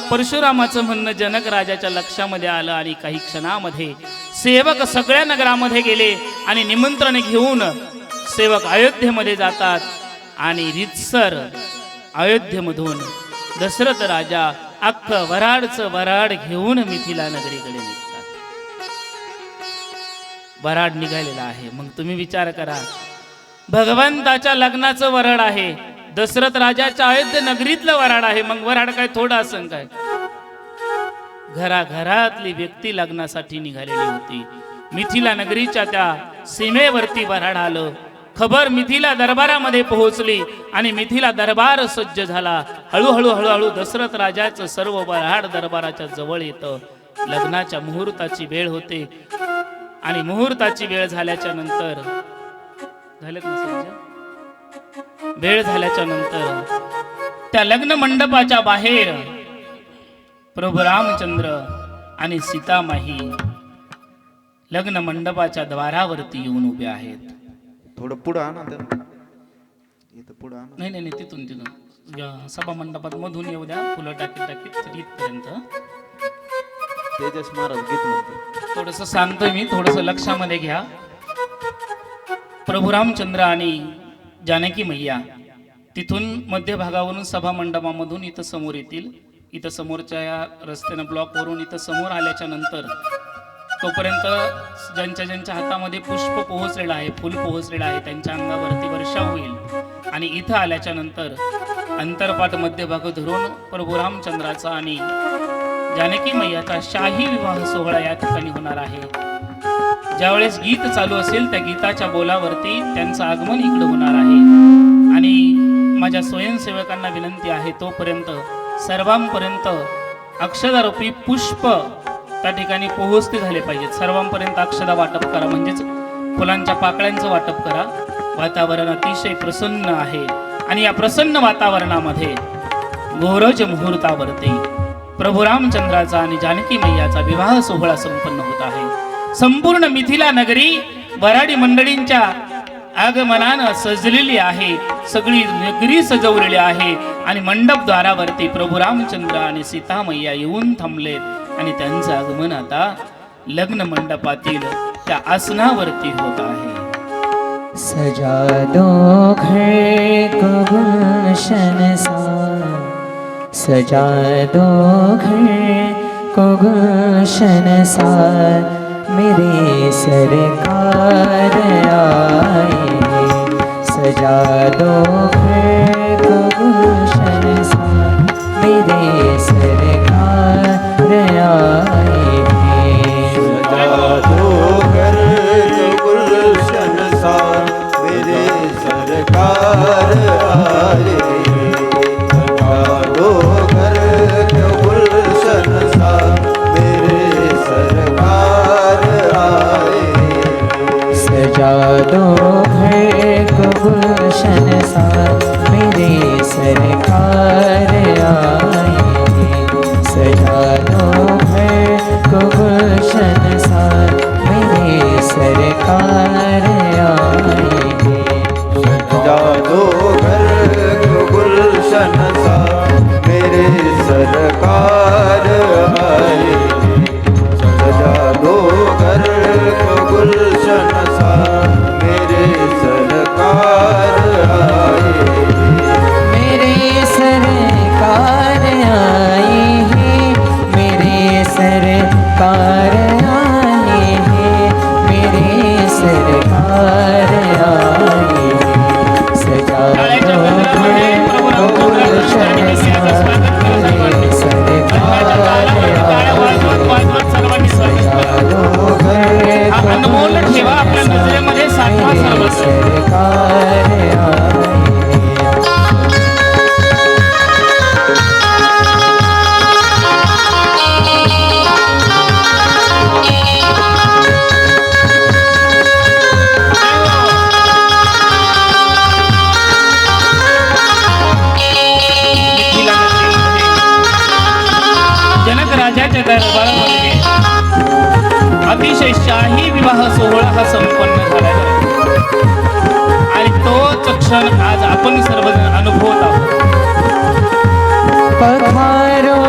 परशुरामाचं म्हणणं जनक राजाच्या लक्षामध्ये आलं आणि काही क्षणामध्ये सेवक सगळ्या नगरामध्ये गेले आणि निमंत्रण घेऊन सेवक अयोध्येमध्ये जातात आणि रितसर अयोध्येमधून दशरथ राजा अख्खं वराडचं वराड घेऊन मिथिला नगरीकडे निघतात. वराड निघालेला आहे. मग तुम्ही विचार करा, भगवंताच्या लग्नाचं वराड आहे, दशरथ राजाच्या अयोध्ये नगरीतलं वराड आहे. मग वराड काय थोडं असं काय, घराघरातली व्यक्ती लग्नासाठी निघालेली होती. मिथिला नगरीच्या त्या सीमेवरती वराड आलं. खबर मिथिला दरबारामध्ये पोहोचली आणि मिथिला दरबार सज्ज झाला. हळूहळू हळूहळू दशरथ राजाचं सर्व वराड दरबाराच्या जवळ येतं. लग्नाच्या मुहूर्ताची वेळ होते आणि मुहूर्ताची वेळ झाल्याच्या नंतर वेळ झाल्याच्या नंतर त्या लग्न मंडपाच्या बाहेर प्रभू रामचंद्र आणि सीतामाही लग्न मंडपाच्या द्वारावरती येऊन उभे आहेत. थोडं पुढं आणा त्यांना, इथं पुढं आणा. नाही नाही नाही, तिथून सभा मंडपात मधून येऊ द्या, फुलं टाकीत इथपर्यंत. तेजस महाराज गीत म्हणतो. थोडस सांगतोय मी, थोडस लक्षामध्ये घ्या. प्रभू रामचंद्र आणि जानकी मैया तिथून मध्यभागावरून सभा मंडपामधून इथं समोर येतील. इथं समोरच्या या रस्त्यानं ब्लॉकवरून इथं समोर आल्याच्या नंतर तोपर्यंत ज्यांच्या हातामध्ये पुष्प पोहोचलेलं आहे, फुल पोहोचलेलं आहे, त्यांच्या अंगावरती वर्षाव होईल. आणि इथं आल्याच्या नंतर अंतरपाट मध्यभाग धरून प्रभू रामचंद्राचा आणि जानकी मैयाचा शाही विवाह सोहळा या ठिकाणी होणार आहे. ज्यावेळेस गीत चालू असेल त्या गीताच्या बोलावरती त्यांचं आगमन इकडे होणार आहे. आणि माझ्या स्वयंसेवकांना विनंती आहे, तोपर्यंत सर्वांपर्यंत अक्षदारूपी पुष्प त्या ठिकाणी पोहोचते झाले पाहिजेत. सर्वांपर्यंत अक्षदा वाटप करा, म्हणजेच फुलांच्या पाकळ्यांचं वाटप करा. वातावरण अतिशय प्रसन्न आहे आणि या प्रसन्न वातावरणामध्ये गोरज मुहूर्तावरती प्रभू रामचंद्राचा आणि जानकी मैयाचा विवाह सोहळा संपन्न होत आहे. संपूर्ण मिथिला नगरी वराडी मंडळींच्या आगमनानं सजलेली आहे. सगळी नगरी सजवलेली आहे आणि मंडपद्वारावरती प्रभू रामचंद्र आणि सीता मैया येऊन थांबलेत आणि त्यांचं आगमन आता लग्न मंडपातील त्या आसनावरती होत आहे. सजा दो घर को गुलशन सा, सजा दो घर को गुलशन सा, मेरे सरकार आए. सजा दो घर गुलशन सा मेरे सरकार आए हैं। सजा दो घर को गुलशन सा मेरे सरकार आए। सजा दो घर को गुलशन सा मेरे सरकार आए। सजा दो घर को गुलशन सा मेरे सरकार आए हैं। सजा दो घर को गुलशन सा मेरे सरकार आए हैं। सजा दो घर को गुलशन सा मेरे सरकार आए। सजा दो घर को गुलशन सा मेरे सरकार आए। मेरे सरकार आए हैं। मेरे सरकार आए हैं। मेरे सरकार आए हैं। सजा दो घर को गुलशन सा मेरे सरकार आए हैं। सजा दो घर को अनमोल ठेवा आपल्या नजरेमध्ये साठवा सर्वस्व. सरकार आए हैं। जनक राजाच्या दरबारामध्ये अतिशय शाही विवाह सोहळा हा संपन्न झालेला आहे. आणि तोच क्षण आज आपण सर्वजण अनुभवत आहोत. पधारो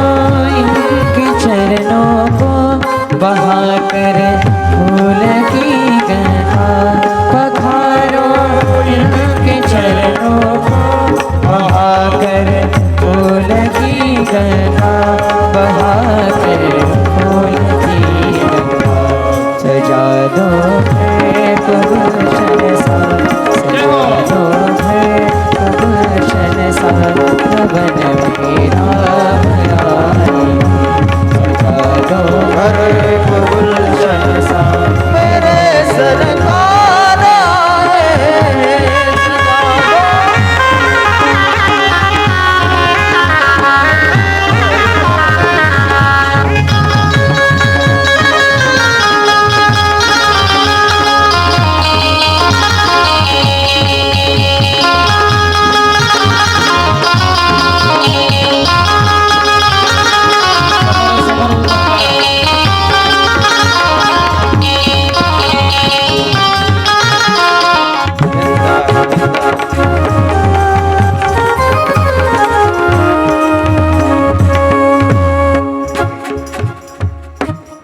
इनके चरणों को बहाकर फूल की गंगा। पधारो इनके चरणों को बहाकर फूल की गंगा। बहाकर फूल की गंगा। सजा दो है गुलशन सा सजा दो है गुलशन सा भवन में राम आए। सजा दो घर को गुलशन सा मेरे सरकार आए।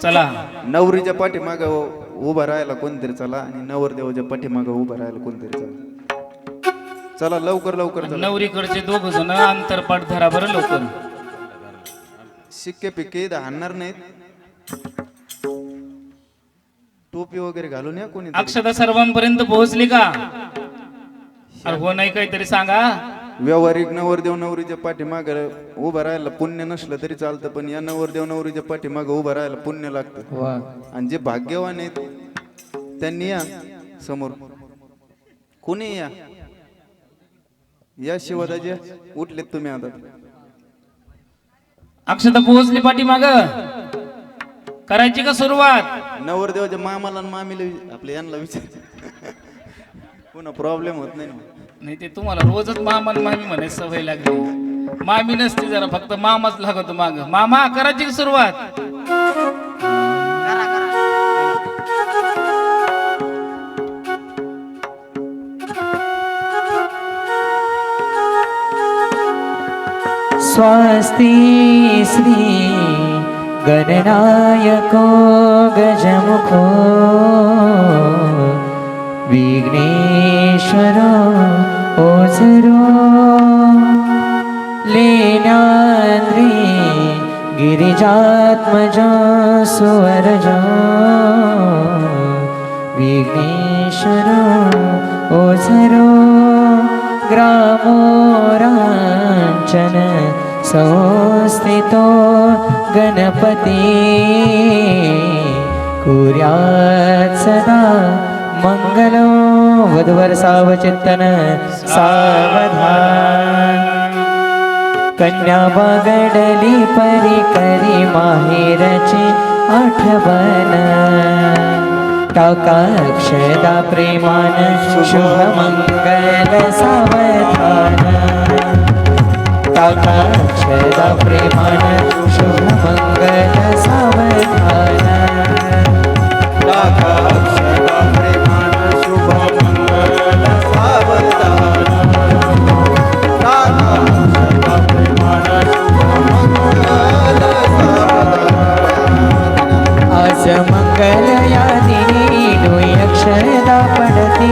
चला नवरीच्या पाठीमाग उभा राहायला कोणतरी चला आणि नवरदेवाच्या पाठीमाग उभा राहायला कोणतरी चला. चला लवकर लवकर चला. नवरीकडचे दोघ जण अंतरपाठ धरा बरं लवकर. शिक्के पिक्के इथं हाणणार नाहीत. टोपी वगैरे घालून या कोणी. अक्षता सर्वांपर्यंत पोहोचली का? अरे हो नाही काहीतरी सांगा. व्यावहारिक नवरदेव नवरीच्या पाठीमाग उभं राहायला पुण्य नसलं तरी चालतं, पण या नवरदेव नवरीच्या पाठीमाग उभं राहायला पुण्य लागतं. वाह. आणि जे भाग्यवान आहेत त्यांनी या समोर. कोणी या या शिवदाजी उठलेत तुम्ही आता. अक्षता पोहोचली पाठीमाग. करायची का सुरुवात? नवरदेवाच्या मामाला आणि मामीला आपल्या यांना विचार पुन्हा प्रॉब्लेम होत नाही. नाही ते तुम्हाला रोजच मामा आणि मामी म्हणायची सवय लागली. मामी नसती जरा फक्त मामाच लागतो माग. मामा करायची का सुरुवात? स्वस्ति श्री गणनायको गजमुखो विघ्नेश्वरो ओझरो लेनाद्री गिरिजात्मजो सुवरजो विघ्नेश्वरो ओझरो ग्रामोराञ्चन संस्थितो गणपती कुर्यात् सदा मंगलो वधूवर सावचित्तन सावधान कन्या बागडली परी करी माहेरची आठवण टाका अक्षदा प्रेमान शुभ मंगल सावधान टाका अक्षदा प्रेमान शुभ मंगल सावधान टाका अक्षदा प्रेमान शुभ मंगल सावधान टाका अक्षदा प्रेमान शुभ मंगल सावधान आज मंगल या दिनी डोई अक्षदा पडती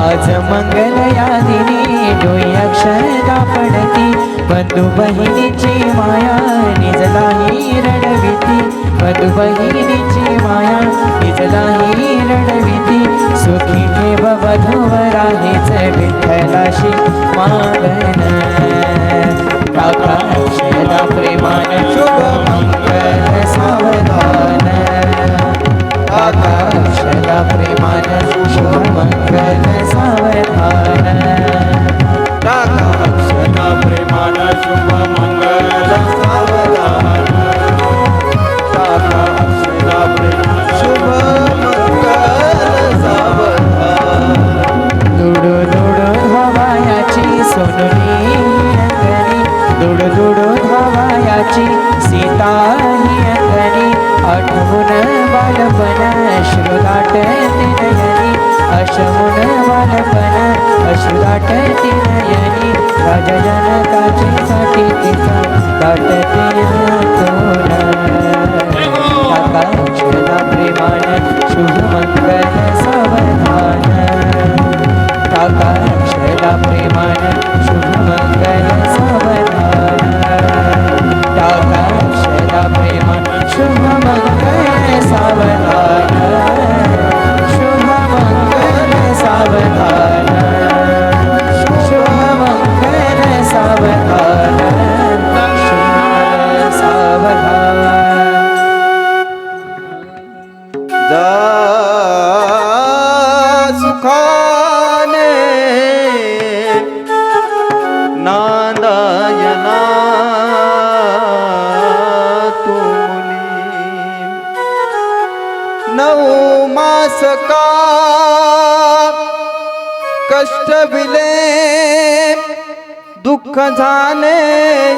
आज मंगल या दिनी डोई अक्षदा पडती बंधू बहिणीची माया निजलाही रडविती बंधू बहिणीची माया निजलाही रडविती सुखी ठेव वधूवर आहेच विठ्ठलाशी मागण टाका अक्षदा प्रेमान शुभ मंगल सावधान टाका अक्षदा प्रेमान शुभ मंगल सावधान टाका अक्षदा प्रेमान शुभ मंगल सावधान टाका अक्षदा प्रेमान शुभ मंगल सावधान दुडू दुडू धावायाची सोनुली अंगणी दुडू दुडू धावायाची सीता ही अंगणी आठवून बालपण अश्रुदाटते नयनी आठवून बालपण अश्रुदाटते नयनी राजा जनकाची साठी तिचा दाटते अंतोन टाका अक्षदा प्रेमान शुभ मंगल सावधान टाका अक्षदा प्रेमान शुभ मंगल सावधान टाका अक्षदा प्रेमान शुभ मंगल सावधान शुभ मंगल सावधान शुभ मंगल सावधान शुभ सावधान जा सुखाने नांदायना तू मुली 9 मास का कष्ट बिले दुःख झाले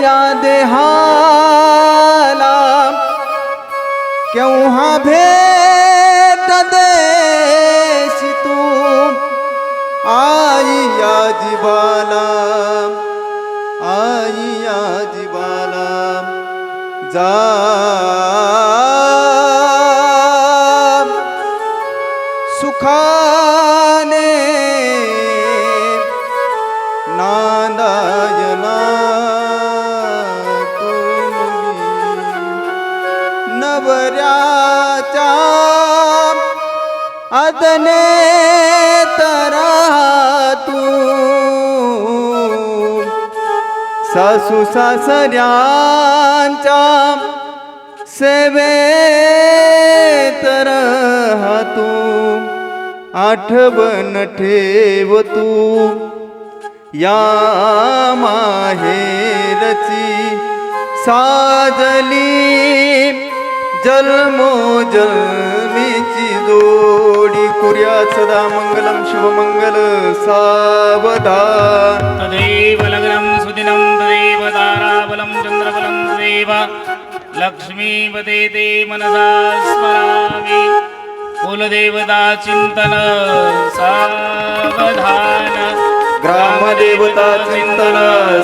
या देहाला केव्हा भेट देशी तू आई या जीवाला आई या जीवाला जा सुखाने नांदायना तू मुली नवऱ्याच्या आदने तरा तू सासू सासऱ्यांच्या सेवेत रहा तू आठवण ठेव तू या माहेरची साजली जन्मोजन्मीची जोडी कुर्या सदा मंगलम शुभमंगल सावधान तदेव लग्नं सुदिनं तदेव ताराबलं चन्द्रबलं तदेव लक्ष्मीपते ते मनसा स्मरामि कुलदेवता चिंतन सावधान ग्रामदेवता चिंतन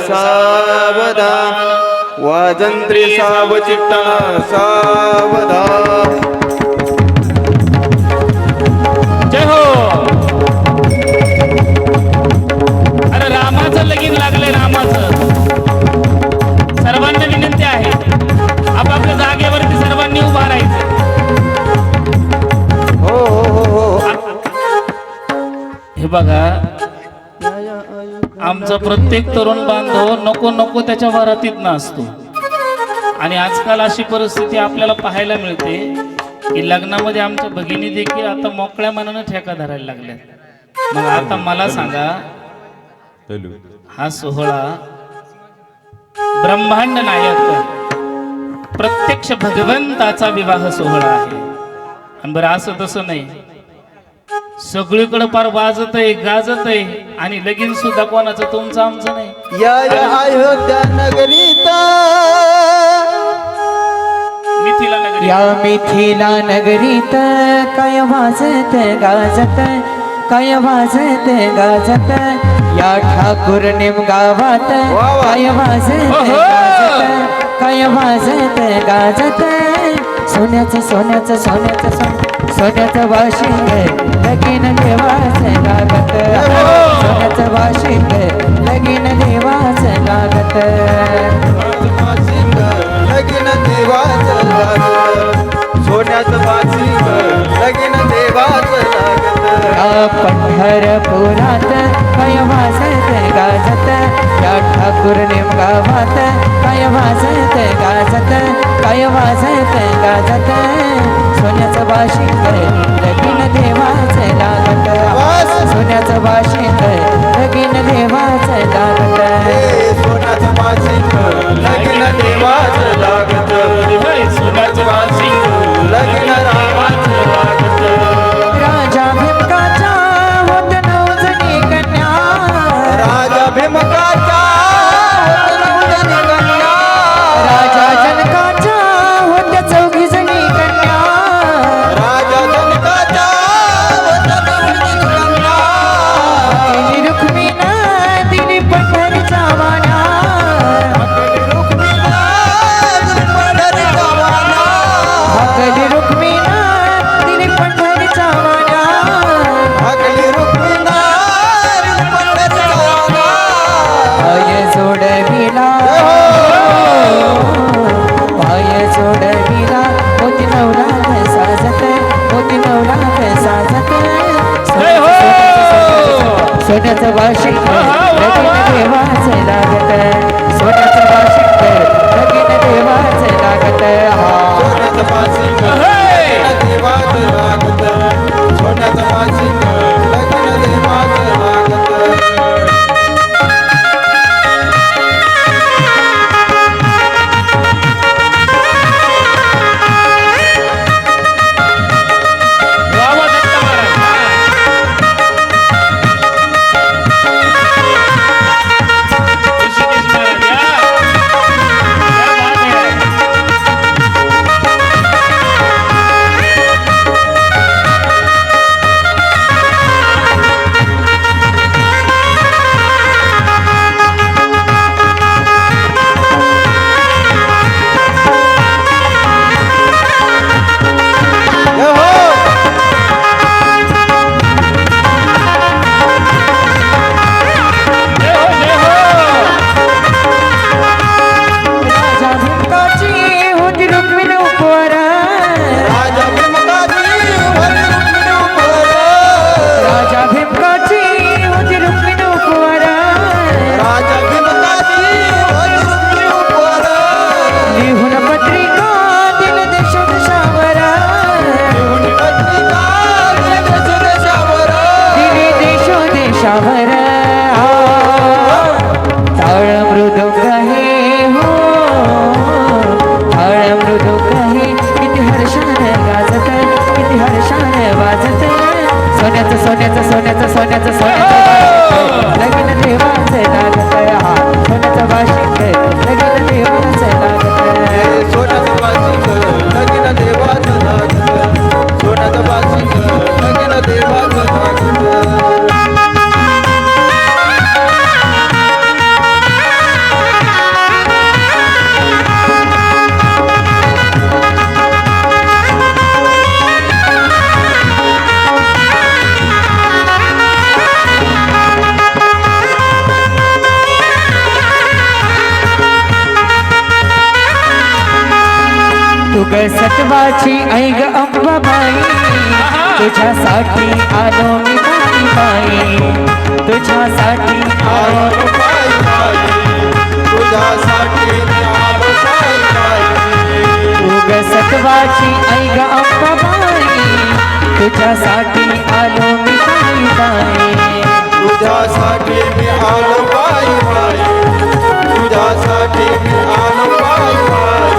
सावधान वाजंत्री सावचित्तन सावधान जय हो. अरे रामाचं लगीन लागले रामाचं. सर्वांना विनंती आहे आपापल्या जागेवरती सर्वांनी उभा राहायचं. हो हो हो हो हे बघा या या आयुक्त आमचा प्रत्येक तरुण बांधव नको नको त्याच्या वरातीत असतो. आणि आजकाल अशी परिस्थिती आपल्याला पाहायला मिळते की लग्नामध्ये आमच्या भगिनी देखील आता मोकळ्या मनानं ठेका धरायला लागल्या. मग आता मला सांगा, हा सोहळा ब्रह्मांड नायक प्रत्यक्ष भगवंताचा विवाह सोहळा आहे. आणि बरं असं तसं नाही, सगळीकडे पार वाजत आहे, गाजत आहे, आणि लगीन सुद्धा कोणाचं तुमचं आमचं नाही. या अयोध्या नगरीत मिथिला नगरी या मिथिला नगरीत काय वाजत गाजत, काय वाजत गाजत, या ठाकूर नेम गावात काय वाजत गाजत, काय वाजत गाजत, सोन्याचं सोन्याचं सोन्याचं सोन्याचं वाशिंग लगीन देवाचं लागत, सोन्याचं वाशिंग लगीन देवाचं लागत, लगीन देवाचं लागत, सोन्याचं बाशिंग लगीन देवाचं लागत. या पंढरपुरात काय वाजत गाजत, या ठाकूर नेम गावात काय वाजत गाजत, काय वाजत गाजत, सोन्याचं वाशिंग लगीन देवाचं लागत, सोन्याचं वाशिंग लगीन देवाचं लागत, सोन्याचं बाशिंग लगीन देवाचं लागत, सोन्याचं वाशिंग लगीन देवाचं लागत. राजा भीमकाचा होत नवजणी कन्या, राजा भीमकाचा नवजणी कन्या, राजा जनकाचा होत चौघी जणी कन्या, राजा जनकाचा नवजणी कन्या, केली रुक्मिणा दिली पंढरीचा वाणा, केली रुक्मिणा दिली पंढरीचा वाणा, पाय जोडविला, पाय जोडविला, होती नवरा साजत, होती नवरा साजत, सोन्याचं वाशिंग लगीन देवाचं लागत, सोन्याचं वाशिंग लगीन देवाचं लागत, सोन्याचं बाशिंग लगीन देवाचं लागत, सोन्याचं बाशिंग लगीन देवाचं लागत. वावा दत्त महाराज, ऋषिकेश महाराज, क्या बात है. जय हो, जय हो. राजा भीमकाची होती रुक्मिणी उपवर, राजा भीमकाची होती रुक्मिणी उपवर, राजा भीमकाची होती रुक्मिणी उपवर, राजा भीमकाची होती रुक्मिणी उपवर, लिहून पत्रिका दिल देशोदेशावर, लिहून पत्रिका दिली देशोदेशावर, दिली देशोदेशावर, टाळ मृदुंग हे हो, टाळ मृदुंग हे किती हर्षाने गाजत, किती हर्षाने वाजत, सोन्याचं सोन्याचं सोन्याचं सोन्याचं सोन्याचं लगीन देवाचं लागत, सोन्याचं वाशिंग लगीन देवाचं लागत, सोन्याचं बाशिंग लगीन देवाचं लागत, सोन्याचं बाशिंग लगीन देवाचं लागत. तू ग सटवाची ऐ ग अंबाबाई, तुझ्यासाठी आलो मी बाई बाई, तुझ्यासाठी आलो पायी पायी तुझ्यासाठी मी आलो पायी पायी उग सत्वाची आई ग अंबाबाई तुझ्यासाठी आलो मी पायी पायी तुझ्यासाठी मी आलो पायी पायी तुझ्यासाठी मी आलो पायी पायी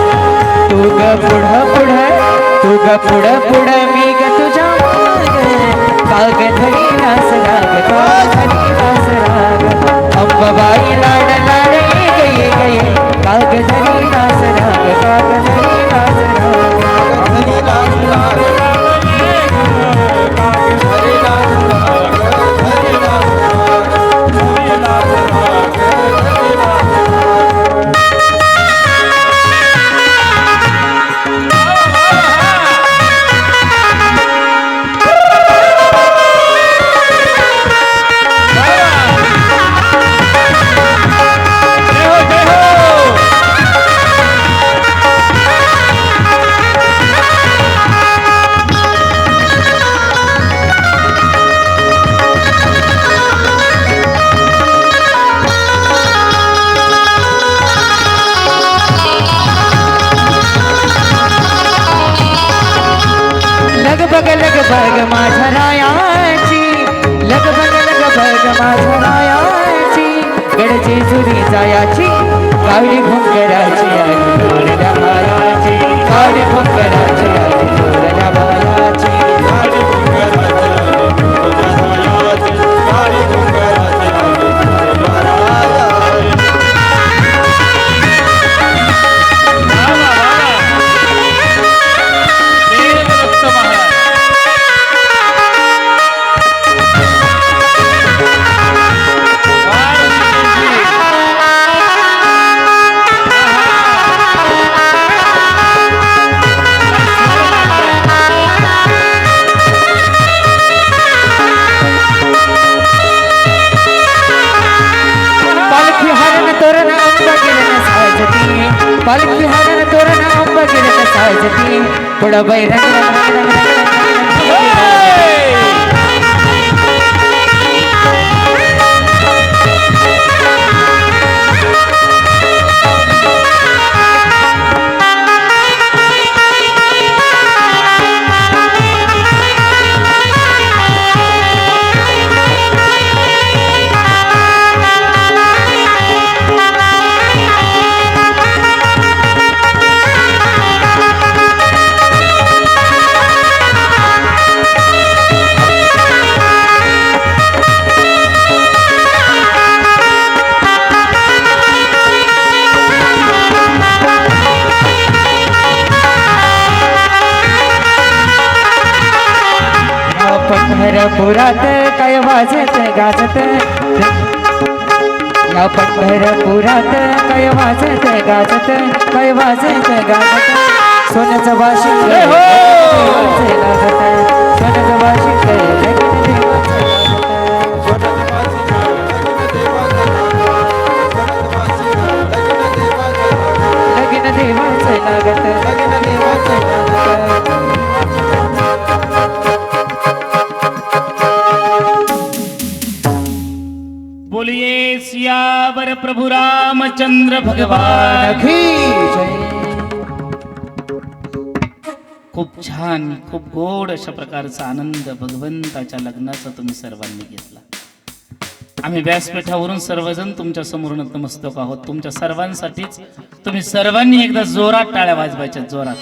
तू ग पुढ मी ग तुझ्या माग काग धरी रास राग काग धरी रास राग अंबाबाई लाड लाड ये गये काग धरी रास राग काग धरी रास राग हरी लाल लाल हरी लाल लाल हरी लाल लाल हरी लाल लाल हरी लाल लगबग माझ्या रायाची लगबग माझ्या रायाची गडची जुरी जायाची काळी भोंगराची आई थोरल्या बायाची काळी भोंगराची आई थोरल्या बायाची गाडी घुंगराची तुझ्या जायाची गाडी घुंगराची देवदत्त महाराज पालखी हरण तोरण अंब गिरण साजती पालखी हरण तोरण अंब गिरण साजती पुढं बैरंग रंग रंग रंग रंग पंढरपुरात काय वाजत गाजत या पंढरपुरात काय वाजत गाजत काय वाजत गाजत सोन्याचं वाशिक देवाचे लागत सोन्याचं वाशिक लगीन देवाचे लागत लगीन देवाचे लागत बोलिए सियावर प्रभु रामचंद्र भगवान की जय खूप छान खूप गोड अशा प्रकारचा आनंद भगवंताच्या लग्नाचा तुम्ही सर्वांनी घेतला. आम्ही व्यासपीठावरून सर्वजण तुमच्या समोर नतमस्तक आहोत. तुमच्या सर्वांसाठीच तुम्ही सर्वांनी एकदा जोरात टाळ्या वाजवायच्या जोरात.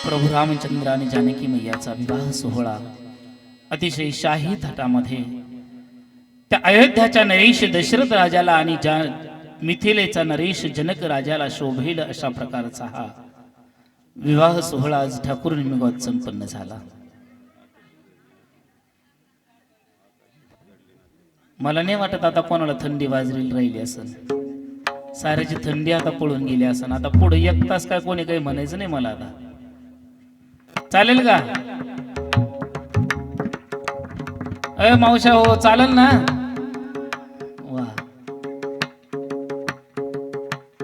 प्रभू रामचंद्र आणि जानकी मैयाचा विवाह सोहळा अतिशय शाही थाटामध्ये त्या अयोध्याच्या नरेश दशरथ राजाला आणि मिथिलेचा नरेश जनक राजाला शोभेल अशा प्रकारचा हा विवाह सोहळा आज ठाकूर निमित्त संपन्न झाला. मला नाही वाटत आता कोणाला थंडी वाजलेली राहिली असेल. साऱ्याची थंडी आता पळून गेली असेल. आता पुढे 1 तास काय कोणी काही म्हणायचं नाही मला. आता चालेल का? अय मावशा हो चालेल ना? वा.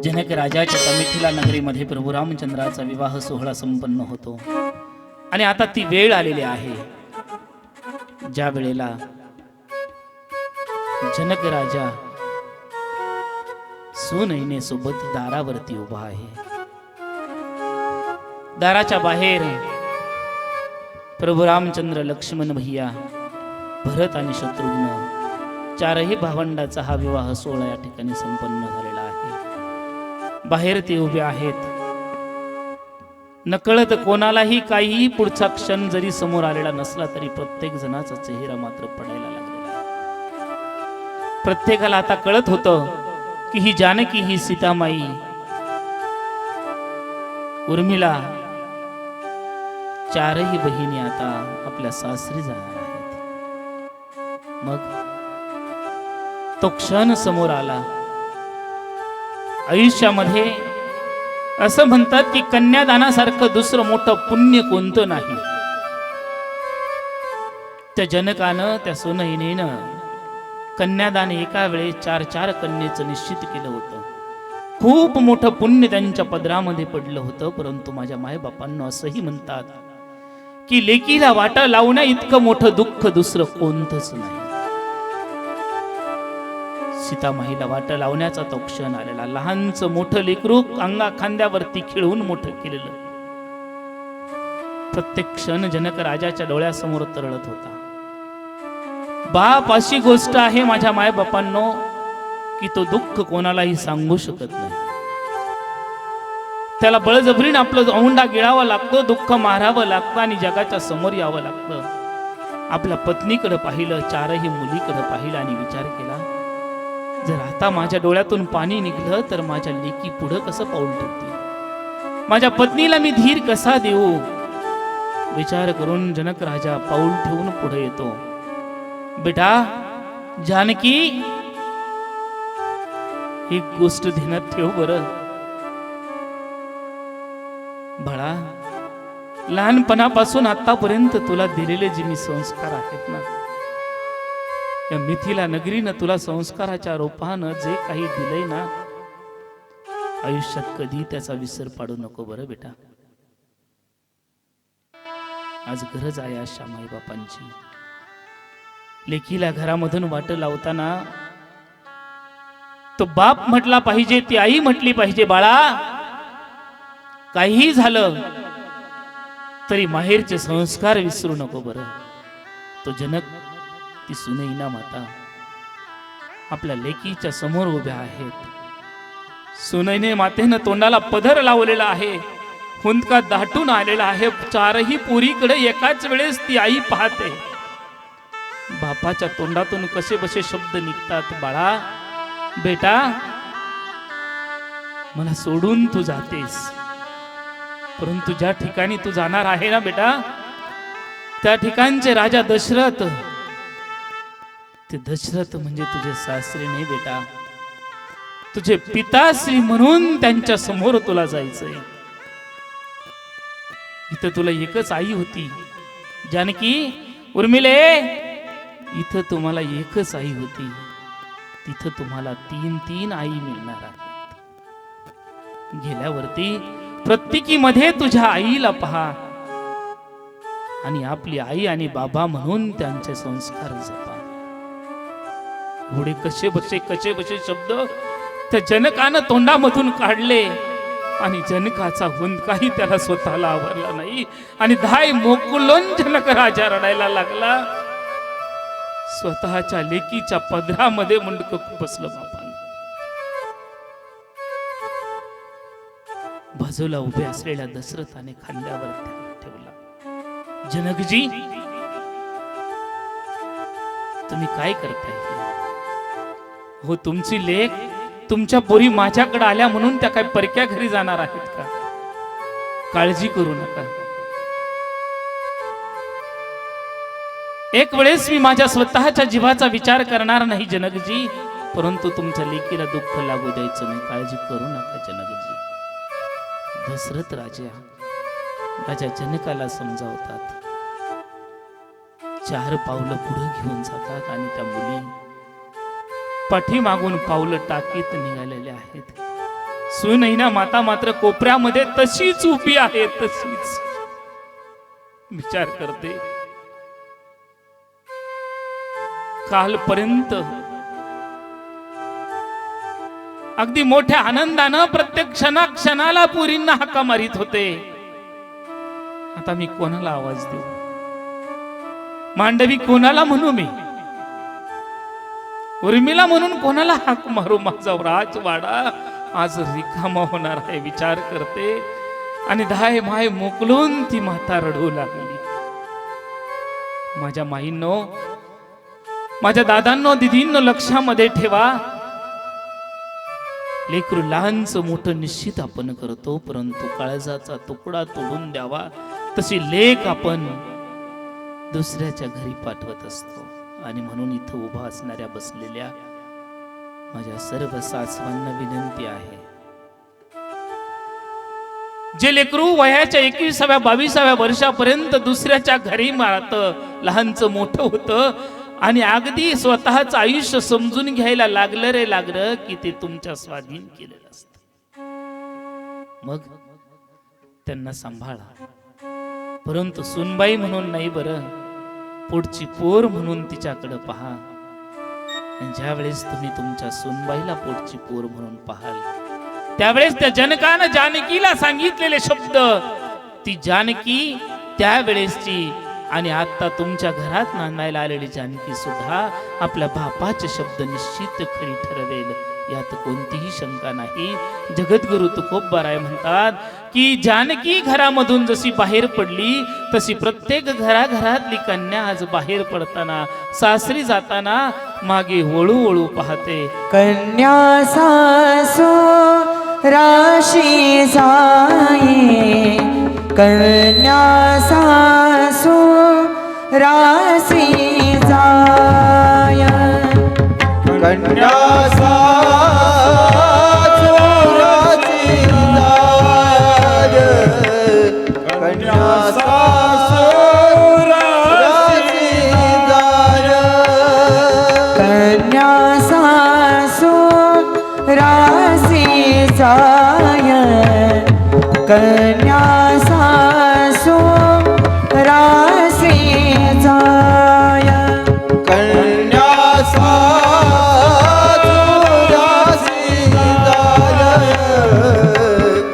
जनक राजाच्या त्या मिथिला नगरीमध्ये प्रभू रामचंद्राचा विवाह सोहळा संपन्न होतो आणि आता ती वेळ आलेली आहे. ज्या वेळेला जनक राजा सुनैने सोबत दारावरती उभा आहे, दाराच्या बाहेर प्रभू रामचंद्र, लक्ष्मण भैया, भरत आणि शत्रुघ्न चारही भावंडाचा हा विवाह सोहळा या ठिकाणी संपन्न झालेला आहे. बाहेर ते उभे आहेत. नकळत कोणालाही काहीही पुढचा क्षण जरी समोर आलेला नसला तरी प्रत्येक जणाचा चेहरा मात्र पडायला लागलेला आहे. प्रत्येकाला आता कळत होतं की ही जानकी, ही सीतामाई, उर्मिला, चारही बहिणी आता आपल्या सासरी जाणार आहेत. मग तो क्षण समोर आला. आयुष्यामध्ये असं म्हणतात की कन्यादानासारखं दुसरं मोठं पुण्य कोणतं नाही. त्या जनकानं, त्या सुनैनेनं कन्यादान एका वेळे 4 कन्येचं निश्चित केलं होतं. खूप मोठं पुण्य त्यांच्या पदरामध्ये पडलं होतं. परंतु माझ्या मायबापांना असंही म्हणतात की लेकीला वाटा लावण्या इतकं मोठं दुःख दुसरं कोणतंच नाही. सीतामाईला वाटा लावण्याचा तो क्षण आलेला. लहानचं मोठं लेकरू अंगा खांद्यावरती खिळवून मोठं केलेलं. प्रत्येक क्षण जनक राजाच्या डोळ्यासमोर तरळत होता. बाप अशी गोष्ट आहे माझ्या मायबापांनो की तो दुःख कोणालाही सांगू शकत नाही. त्याला बळजबरीने आपलं औंढा गिळावा लागतो, दुःख मारावं लागतं आणि जगाच्या समोर यावं लागतं. आपल्या पत्नीकडे पाहिलं, चारही मुलीकडे पाहिलं आणि विचार केला, जर आता माझ्या डोळ्यातून पाणी निघलं तर माझ्या लेकी पुढं कसं पाऊल ठेवतील, माझ्या पत्नीला मी धीर कसा देऊ. विचार करून जनक राजा पाऊल ठेवून पुढे येतो. बेटा जानकी, एक गोष्ट ध्यानात ठेव बरं. बाळा, लहानपणापासून आतापर्यंत तुला दिलेले जे मी संस्कार आहेत ना, या मिथिला नगरीनं तुला संस्काराच्या रूपानं जे काही दिलंय ना, आयुष्यात कधी त्याचा विसर पाडू नको बरं बेटा. आज गरज आहे अशा माईबापांची. लेकीला घरामधून वाट लावताना तो बाप म्हटला पाहिजे, ती आई म्हटली पाहिजे, बाळा काहीही झालं तरी माहेरचे संस्कार विसरू नको बरं. तो जनक, ती सुनैना माता आपल्या लेकीच्या समोर उभ्या आहेत. सुनैने मातेनं तोंडाला पदर लावलेला आहे, हुंदका दाटून आलेला आहे. चारही पोरीकडे एकाच वेळेस ती आई पाहते. बापाच्या तोंडातून कसे बसे शब्द निघतात. बाळा, बेटा, मला सोडून तू जातेस, परंतु ज्या ठिकाणी तू जाणार आहे ना बेटा, त्या ठिकाणचे राजा दशरथ, ते दशरथ म्हणजे तुझे सासरे नाही बेटा, तुझे पिताश्री म्हणून त्यांच्या समोर तुला जायचंय. इथं तुला एकच आई होती जानकी, उर्मिले, इथं तुम्हाला एकच आई होती, तिथं तुम्हाला 3 आई मिळणार आहेत. गेल्यावरती प्रत्येकीमध्ये तुझ्या आईला पहा आणि आपली आई आणि बाबा म्हणून त्यांचे संस्कार जपा. एवढे कसे बसे शब्द त्या जनकानं तोंडामधून काढले आणि जनकाचा हुंदकाही त्याला स्वतःला आवरला नाही आणि धाय मोकलून जनक राजा रडायला लागला. स्वतःच्या लेकीच्या पदरामध्ये मुंडकं बसलं बापानं. बाजूला उभे असलेल्या दशरथाने खांद्यावर ठेवला. जनकजी, तुम्ही काय करताय? हो, तुमची लेक, तुमच्या पोरी माझ्याकडे आल्या म्हणून त्या काय परक्या घरी जाणार आहेत का? काळजी करू नका. एक वेळेस मी माझ्या स्वतःच्या जीवाचा विचार करणार नाही जनकजी, परंतु तुमच्या लेकीला दुःख लागू द्यायचं नाही. काळजी करू नका जनकजी. दशरथ राजा जनकाला समजावतात. 4 पावलं पुढे घेऊन जातात आणि त्या मुली पाठीमागून पावलं टाकीत निघालेल्या आहेत. सुनैना माता मात्र कोपऱ्यामध्ये तशीच उभी आहे, तशीच विचार करते. कालपर्यंत अगदी मोठ्या आनंदानं प्रत्येक क्षणाला पुरींना हाका मारित होते. आता मी कोणाला आवाज देऊ? मांडवी कोणाला म्हणू? मी उर्मिला म्हणून कोणाला हाक मारू? माझा राजवाडा आज रिकामा होणार आहे विचार करते आणि धाय माय मोकलून ती माता रडू लागली. माझ्या माईंनो, माझ्या दादांनो, दिदींनो, लक्षामध्ये ठेवा, लेकरू लहानचं मोठं निश्चित आपण करतो, परंतु काळजाचा तुकडा तोडून द्यावा तशी लेक आपण दुसऱ्याच्या घरी पाठवत असतो. आणि म्हणून इथं उभा असणाऱ्या बसलेल्या माझ्या सर्व सासवांना विनंती आहे, जे लेकरू वयाच्या 21व्या 22व्या वर्षापर्यंत दुसऱ्याच्या घरी मारतं, लहानचं मोठं होतं आणि अगदी स्वतःच आयुष्य समजून घ्यायला लागलं रे लागलं की ते तुमच्या स्वाधीन केलेलं असतं. मग त्यांना सांभाळा, परंतु सुनबाई म्हणून नाही बरं, पुढची पोर म्हणून तिच्याकडे पहा. ज्या वेळेस तुम्ही तुमच्या सुनबाईला पोटची पोर म्हणून पाहाल, त्यावेळेस त्या जनकानं जानकीला सांगितलेले शब्द, ती जानकी त्यावेळेसची आणि आता तुमच्या घरात नांदायला आलेली जानकी सुद्धा आपल्या बापाचे शब्द निश्चित खरी ठरवेल, यात कोणतीही शंका नाही. जगद्गुरु तुकोबाराय म्हणतात की जानकी घरामधून जशी बाहेर पडली तशी प्रत्येक घराघरातली कन्या आज बाहेर पडताना, सासरी जाताना मागे वळू वळू पाहते. कन्या सासू राशी जाई, कन्या सासू राशी जाय, कन्या कन्या सासू राशी जाय,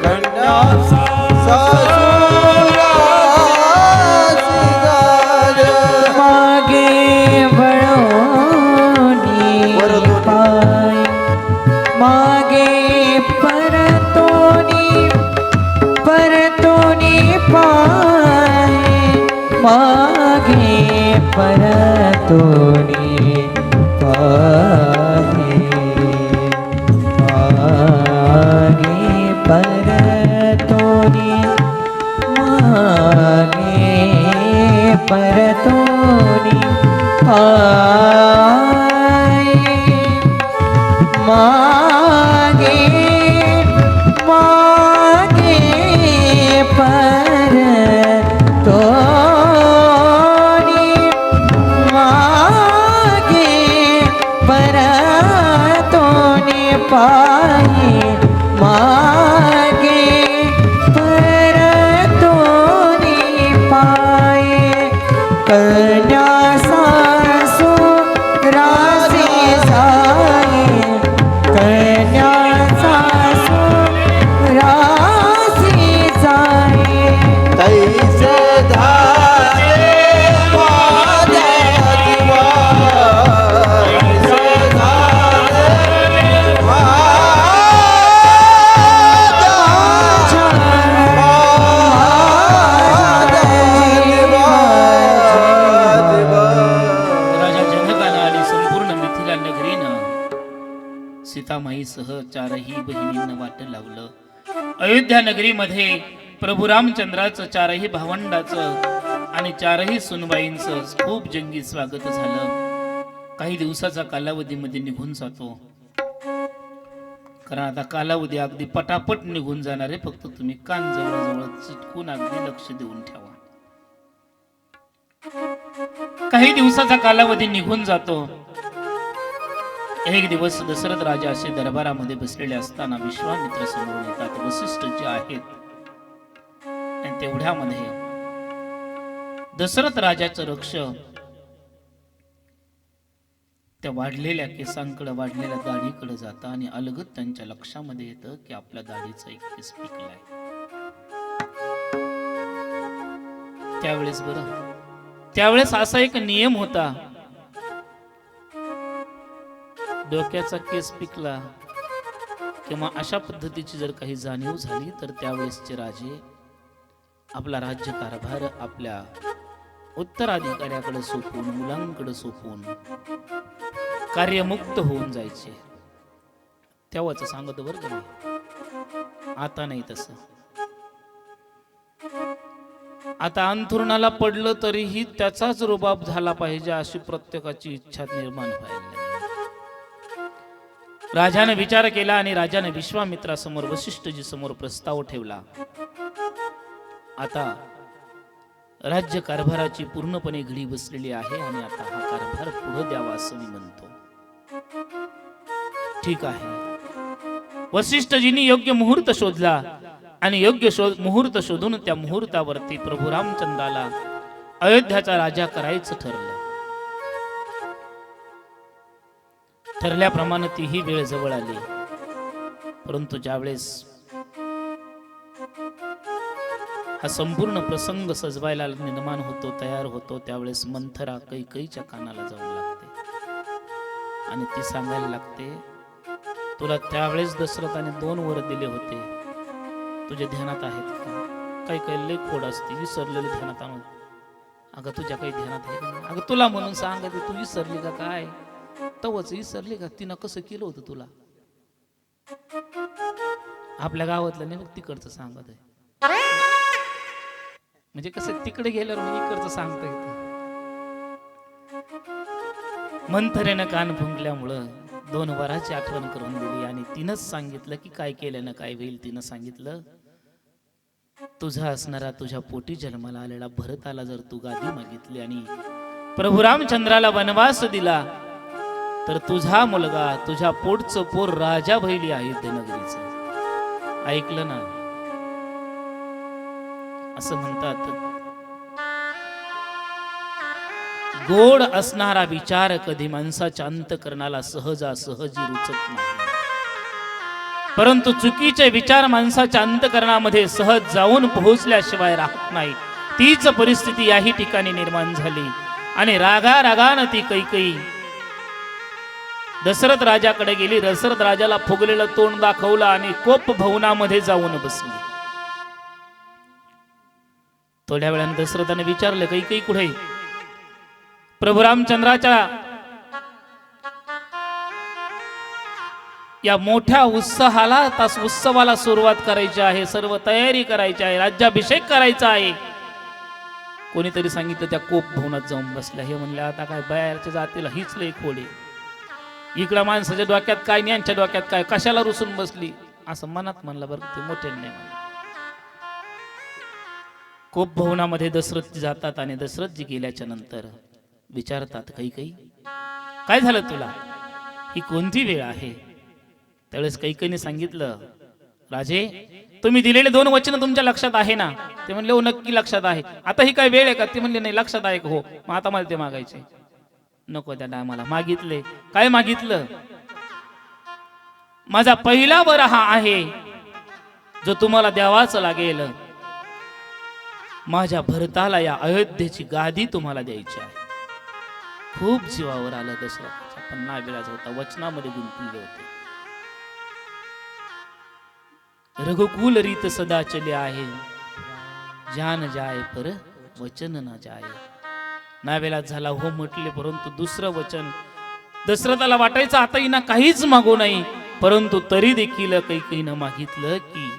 कन्या सासू राशी जाय, कन्या मागे वळोनी पाय, मागे परतोनी पाय, मागे परतोनी पाय, मागे परतोनी, मागे परतोनी पाय, मागे मागे परतोनी, मागे परतोनी पाय, मागे परतोनी पाय, कन्या सासू राशी जाय, कन्या सासू राशी जाय, तैसे धारे माझ्या जीवा, तैसे धारे राजा जनकाला आणि संपूर्ण मिथिला नगरीनं सीतामाईसह चारही बहिणींना वाट लावलं. अयोध्या नगरीमध्ये प्रभू रामचंद्राचं, चारही भावंडाचं आणि चारही सुनबाईंचं खूप जंगी स्वागत झालं. काही दिवसाचा कालावधीमध्ये निघून जातो, कारण आता कालावधी अगदी पटापट निघून जाणार आहे. फक्त तुम्ही कान जवळ चिटकून अगदी लक्ष देऊन ठेवा. काही दिवसाचा कालावधी निघून जातो. एक दिवस दशरथ राजा असे दरबारामध्ये बसलेले असताना विश्वामित्र समोर येतात. वसिष्ठ जे आहेत आणि तेवढ्यामध्ये दशरथ राजाचं रक्ष त्या वाढलेल्या केसांकडे वाढलेल्या दाढीकडे जाता आणि अलगद त्यांच्या लक्षामध्ये येतं की आपल्या दाढीचा एक केस पिकलाय. त्यावेळेस असा एक नियम होता, डोक्याचा केस पिकला किंवा अशा पद्धतीची जर काही जाणीव झाली तर त्यावेळेसचे राजे आपला राज्यकारभार आपल्या उत्तराधिकाऱ्याकडे सोपवून, मुलांकडे सोपवून कार्यमुक्त होऊन जायचे. तेव्हाच सांगतो बरं का मी, आता नाही तसं. आता अंथरुणाला पडलं तरीही त्याचाच रुबाब झाला पाहिजे अशी प्रत्येकाची इच्छा निर्माण व्हायला लागली. राजाने विचार केला आणि राजाने विश्वामित्रासमोर, वसिष्ठजी समोर प्रस्ताव ठेवला. आता राज्य कारभाराची पूर्णपणे घडी बसलेली आहे आणि आता हा कारभार पुढे द्यावा असं मी म्हणतो. ठीक आहे. वसिष्ठजींनी योग्य मुहूर्त शोधला आणि योग्य मुहूर्त शोधून त्या मुहूर्तावरती प्रभू रामचंद्राला अयोध्याचा राजा करायचं ठरलं. ठरल्याप्रमाणे ती ही वेळ जवळ आली. परंतु ज्यावेळेस हा संपूर्ण प्रसंग सजवायला निर्माण होतो, तयार होतो, त्यावेळेस मंथरा कैकेयीच्या कानाला जाऊन लागते आणि ती सांगायला लागते, तुला त्यावेळेस दशरथाने 2 वर दिले होते, तुझ्या ध्यानात आहेत का? काही काही लय खोड असते, विसरलेली ध्यानात आणून. अगं तुझ्या काही ध्यानात आहे का? अगं तुला म्हणून सांग, तू विसरली का काय? तवच विसरली का? तिनं कसं केलं होतं तुला? आपल्या गावातलं नाही, तिकडचं सांगत आहे. म्हणजे कसं तिकडे गेल्यावर इकडचं सांगता येतं. मंथरेनं कान फुंकल्यामुळं 2 वराची आठवण करून दिली आणि तिनंच सांगितलं की काय केल्यानं काय होईल. तिनं सांगितलं, तुझा असणारा, तुझ्या पोटी जन्माला आलेला भरताला जर तू गादी मागितली आणि प्रभू रामचंद्राला वनवास दिला तर तुझा मुलगा, तुझ्या पोटचं पोर राजा भैली अयोध्येनगरीचं. ऐकलं ना? असं म्हणतात, गोड असणारा विचार कधी माणसाच्या अंतःकरणाला सहजासहजी रुचत नाही, परंतु चुकीचे विचार माणसाच्या अंतःकरणामध्ये सहज जाऊन पोहोचल्याशिवाय राहत नाही. तीच परिस्थिती याही ठिकाणी निर्माण झाली आणि रागारागानं ती कैकेयी दशरथ राजाकडे गेली. दशरथ राजाला फुगलेलं तोंड दाखवलं आणि कोप भवनामध्ये जाऊन बसली. थोड्या वेळाने दशरथाने विचारलं, कैकेयी कुठे? प्रभू रामचंद्राच्या या मोठ्या उत्सवाला सुरुवात करायची आहे, सर्व तयारी करायची आहे, राज्याभिषेक करायचा आहे. कोणीतरी सांगितलं त्या कोप भवनात जाऊन बसल्या. हे म्हणले, आता काय बाहेरच्या जातीला हीच लई खोडी, इकडं माणसाच्या डोक्यात काय नाही, यांच्या डोक्यात काय, कशाला रुसून बसली, असं मनात म्हणलं. बरं ते मोठ्याने नाही म्हणलं. कोप भवनामध्ये दशरथजी जातात आणि दशरथजी गेल्याच्या नंतर विचारतात, कैकेयी काय झालं तुला? ही कोणती वेळ आहे? त्यावेळेस कैकेयीने सांगितलं, राजे तुम्ही दिलेले 2 वचन तुमच्या लक्षात आहे ना? ते म्हणले, हो नक्की लक्षात आहे. आता ही काय वेळ आहे का? ते म्हणले, नाही लक्षात आहे. हो, मग आता मला ते मागायचे. नको, त्या टायमाला मागितले. काय मागितलं? माझा पहिला वर हा आहे जो तुम्हाला द्यावाच लागेल. माझ्या भरताला या अयोध्येची गादी तुम्हाला द्यायची आहे. खूप जीवावर आलं दशरथाच्या, पण नाविलाज होता, वचनामध्ये गुंतलेले होते. रघुकुल रीत सदा चले आहे, जान जाय पर वचन न जाय. नावेलाज झाला, हो म्हटले, परंतु दुसरं वचन दशरथाला वाटायचं आता हिना काहीच मागू नाही, परंतु तरी देखील कैकेयीनं मागितलं की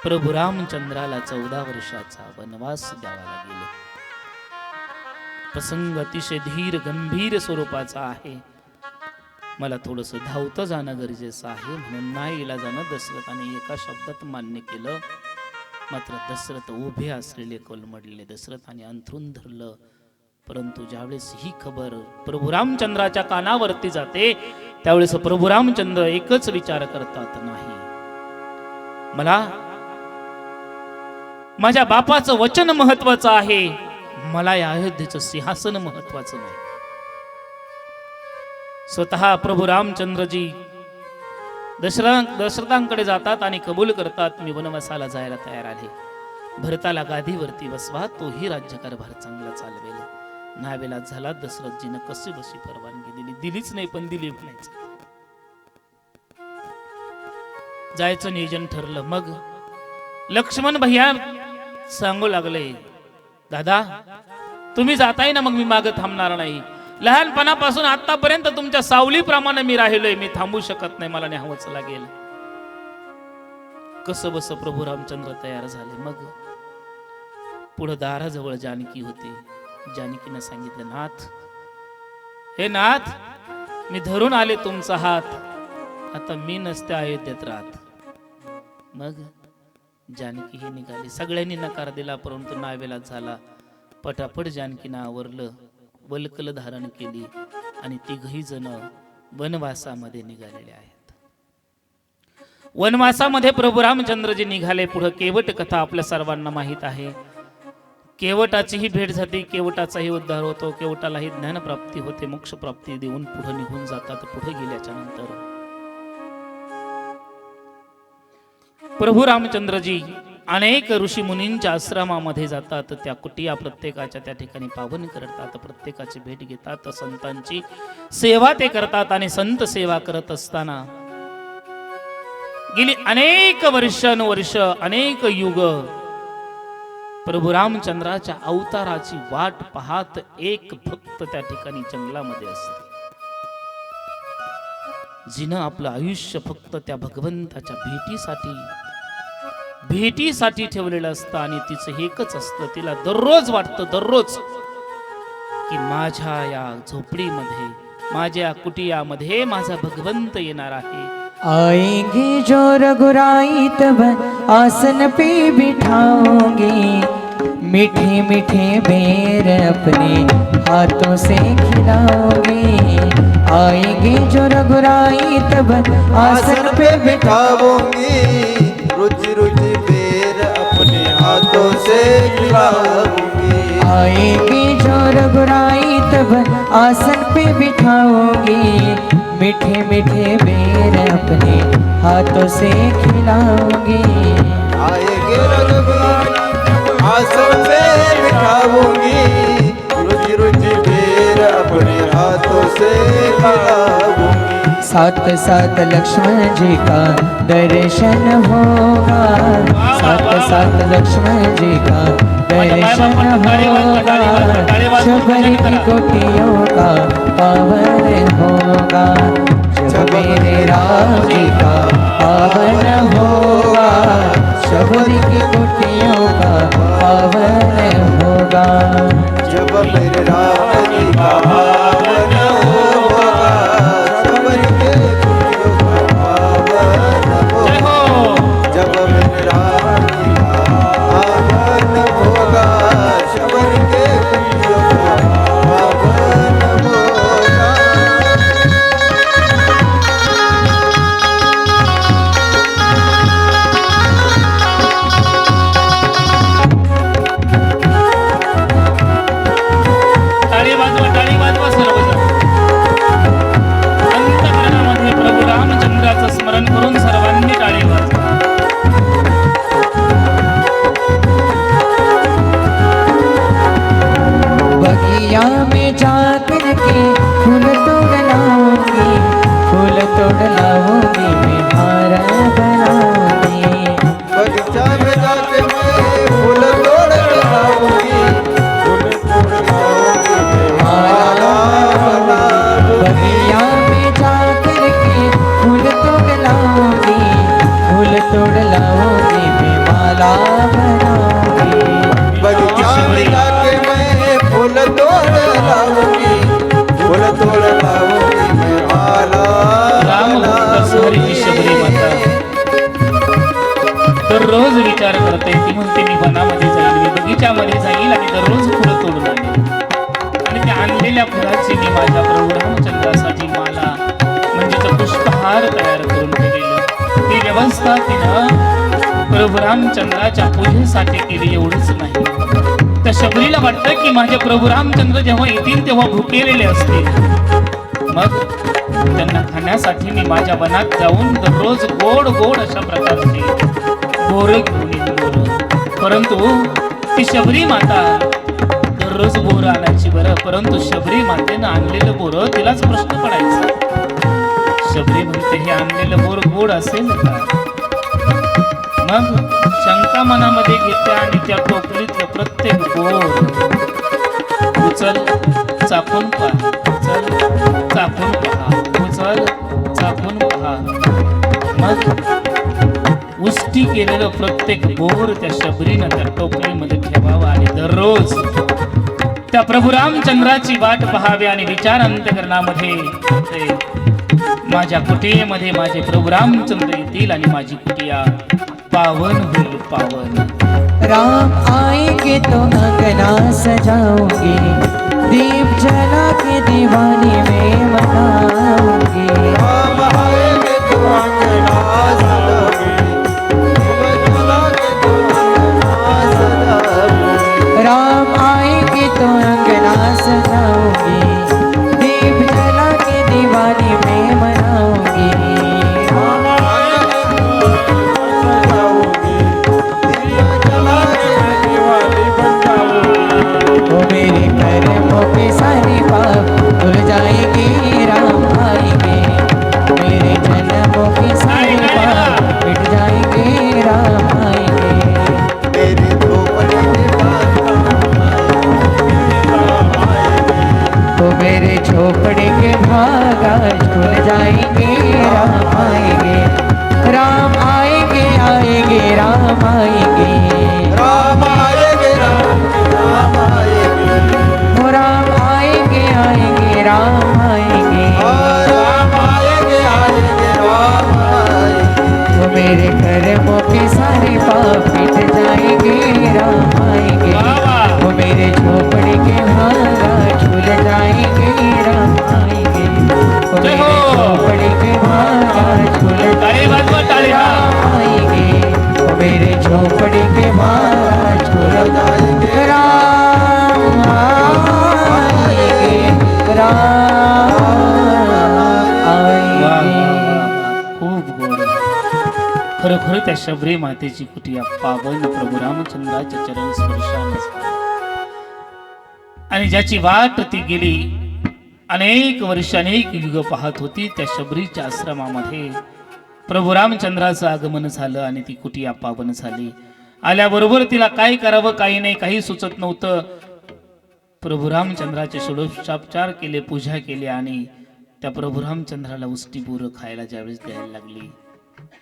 प्रभू रामचंद्राला 14 वर्षाचा वनवास द्यावा लागेल. प्रसंग अतिशय धीर गंभीर स्वरूपाचा आहे. मला थोडस धावतं जाणं गरजेचं आहे, म्हणून नाही इलाजानं दशरथाने एका शब्दात मान्य केलं. मात्र दशरथ उभे असलेले कोलमडले. दशरथाने अंथरून धरलं. परंतु ज्यावेळेस ही खबर प्रभू रामचंद्राच्या कानावरती जाते त्यावेळेस प्रभू रामचंद्र एकच विचार करतात, नाही, मला माझ्या बापाचं वचन महत्वाचं आहे, मला या अयोध्येचं सिंहासन महत्वाचं नाही. स्वतः प्रभू रामचंद्रजी दशरथांकडे जातात आणि कबूल करतात, मी वनवासाला जायला तयार आहे. भरताला गादीवरती बसवा, तोही राज्यकारभार चांगला चालवेल. नावेला झाला. दशरथजीनं कशी बशी परवानगी दिलीच नाही, पण दिली म्हणायचं. जायचं नियोजन ठरलं. मग लक्ष्मण भैया सांगू लागले, दादा तुम्ही जाताय ना, मग मी मागे थांबणार नाही. लहानपणापासून आतापर्यंत तुमच्या सावलीप्रमाणे मी राहिलोय, मी थांबू शकत नाही, मला न्यावंच लागेल. कसं बस प्रभू रामचंद्र तयार झाले. मग पुढे दाराजवळ जानकी होती. जानकीनं सांगितलं, नाथ, हे नाथ, मी धरून आले तुमचा हात, आता मी नसते अयोध्येत राहत. मग जानकी ही निघाली. सगळ्यांनी नकार दिला, परंतु नावेला झाला. पटापट जानकीनं आवरलं, वल्कल धारण केली आणि तिघही जण वनवासामध्ये निघालेले आहेत. वनवासामध्ये प्रभू रामचंद्रजी निघाले. पुढे केवट कथा आपल्या सर्वांना माहीत आहे. केवटाचीही भेट झाली, केवटाचाही उद्धार होतो, केवटालाही ज्ञानप्राप्ती होते, मोक्ष प्राप्ती देऊन पुढे निघून जातात. पुढे गेल्याच्या नंतर प्रभू रामचंद्रजी अनेक ऋषी मुनींच्या आश्रमामध्ये जातात. त्या कुटिया प्रत्येकाच्या त्या ठिकाणी पावन करतात, प्रत्येकाची भेट घेतात, संतांची सेवा ते करतात. आणि संत सेवा करत असताना गेली अनेक वर्षानुवर्ष, अनेक युग प्रभू रामचंद्राच्या अवताराची वाट पाहत एक भक्त त्या ठिकाणी जंगलामध्ये असते, जिनं आपलं आयुष्य फक्त त्या भगवंताच्या भेटीसाठी ठेवलेलं असतं. आणि तिचं एकच असतं, तिला दररोज वाटतं, दररोज, की माझ्या या झोपडीमध्ये, माझ्या कुटियामध्ये माझा भगवंत येणार आहे. आएंगे जो रघुराई तब आसन पे बिठाओगे, मीठे मीठे बेर अपने हाथों से खिलाओगे. आएंगे जो रघुराई तब आसन पे बिठाऊंगी, रुचि रुचि बेर अपने हाथों से खिलाऊंगी. आएंगे जो रघुराई तब आसन पे बिठाओगे, मीठे मीठे बेर अपने हाथों से खिलाओगे. आएंगे रघुराई आसन पे बिठाऊंगी, रुचि रुचि बेर अपने हाथों से खिलाऊंगी. साथ साथ लक्ष्मण जी का दर्शन होगा, साथ साथ लक्ष्मण जी का दर्शन होगा. शबरी की कोटियों का पावन होगा, जब मेरे राम जी का पावन होगा. शबरी की कोटियों का पावन होगा, जब मेरे राम जी का पावन होगा. शबरी के कुटियों का पावन होगा, जब मेरे राम जी का पावन होगा. शबरी के कुटियों का पावन होगा. टाळी वाजवा सर्वजण. अंतःकरणामध्ये प्रभू रामचंद्राचं स्मरण करून सर्वांनी टाळी वाजवा. बगिया में जाकर के फूल तोड़ लाऊंगी, फूल तोड़ लाऊंगी, मैं हार बनाऊंगी. बगीचा में जाके मैं फूल तोड़ लाऊंगी, फूल तोड़ लाऊंगी, मैं माला बनाऊंगी. बगिया में जाकर के फूल तोड़ लाऊंगी, फूल तोड़ लाऊंगी, मैं माला बनाऊंगी. बगीचा में जाके मैं फूल तोड़ लाऊंगी, फूल तोड़ लाऊंगी, मैं माला राम भक्त हरी शबरी माता दररोज विचार करते. ती म्हणते, मी वनामध्ये जाईल, मी बगीच्यामध्ये जाईल आणि दररोज फुलं तोडून आणेल. आणि त्या आणलेल्या फुलाची मी माझ्या प्रभू रामचंद्रासाठी माला म्हणजे पुष्पहार तयार करून ठेवलेलं. ती व्यवस्था तिनं प्रभू रामचंद्राच्या पूजेसाठी केली. एवढंच नाही, त्या शबरीला वाटतं की माझे प्रभू रामचंद्र जेव्हा येतील तेव्हा भुकेलेले असतील. मग त्यांना खाण्यासाठी मी माझ्या वनात जाऊन दररोज गोड गोड अशा प्रकारचे बोर घेऊन येईन बोर. परंतु ती शबरी माता दररोज बोर आणायची बरं, परंतु शबरी मातेनं आणलेलं बोर तिलाच प्रश्न पडायचा. शबरी म्हणते हे आणलेलं बोर गोड असेल का? मग शंका मनामध्ये घेते आणि त्या टोपलीतलं प्रत्येक बोर उचल चाकून पहा, उचल चाकून पहा, उचल चाकून पहा. मग उष्टी केलेलं प्रत्येक बोर त्या शबरीनं त्या टोपलीमध्ये ठेवावं आणि दररोज त्या प्रभू रामचंद्राची वाट पहावी आणि विचार अंतःकरणामध्ये ते माझ्या कुटियेमध्ये माझे प्रभू रामचंद्र येतील आणि माझी कुटिया पावन होईल पावन. राम आएंगे तो अंगना सजाऊंगी, दीप जला के दीवानी में मनाऊंगी. राम आएंगे तो अंगना सजाऊंगी, दीप जला के दीवानी में सजाऊंगी. राम आएंगे तो अंगना सजाऊंगी, दीप जला के दीवानी में मनाऊंगी. राम आएंगे तो सजाऊंगी, दीप जला के दीवानी बन जाऊंगी. ओ मेरे कर्मों के सारे पाप धुल जाएंगे, राम आएंगे. मेरे जन्मों के सारे पाप मिट जाएंगे, राम आएंगे. मेरे झोपड़े के पास राम आएंगे. तो मेरे झोपड़े के भाग आज खुल जाएंगे, राम आएंगे. राम आएंगे आएंगे राम आएंगे. राम आएंगे राम आएंगे. ओ राम आएंगे आएंगे राम आएंगे. राम आएंगे आएंगे राम आएंगे. तो मेरे कर्मों के सारे पाप मिट जाएंगे, राम आएंगे. वो मेरे झोपड़े के भाग आज खुल जाएंगे, राम आएंगे. वो जय मेरे हो. झोपड़े के भाग आज खुल टाळी वाजवा, टाळी, हा. राम आएंगे. वो मेरे झोपड़े के भाग आज खुल जाएंगे, राम आएंगे. राम वा, वा, वा, आएंगे. वा. खूप गोड. खरोखर त्या शबरी मातेची कुटिया पावन प्रभू रामचंद्राच्या चरण स्पर्शाने झाली. आणि ज्याची वाट ती गेली अनेक वर्ष अनेक युग पाहत होती, त्या शबरीच्या आश्रमामध्ये प्रभू रामचंद्राचं आगमन झालं आणि ती कुटिया पावन झाली. आल्याबरोबर तिला काय करावं काही नाही, काही सुचत नव्हतं. प्रभू रामचंद्राचे षोडशोपचार केले, पूजा केली आणि त्या प्रभू रामचंद्राला उष्टी बोरं खायला ज्यावेळेस द्यायला लागली,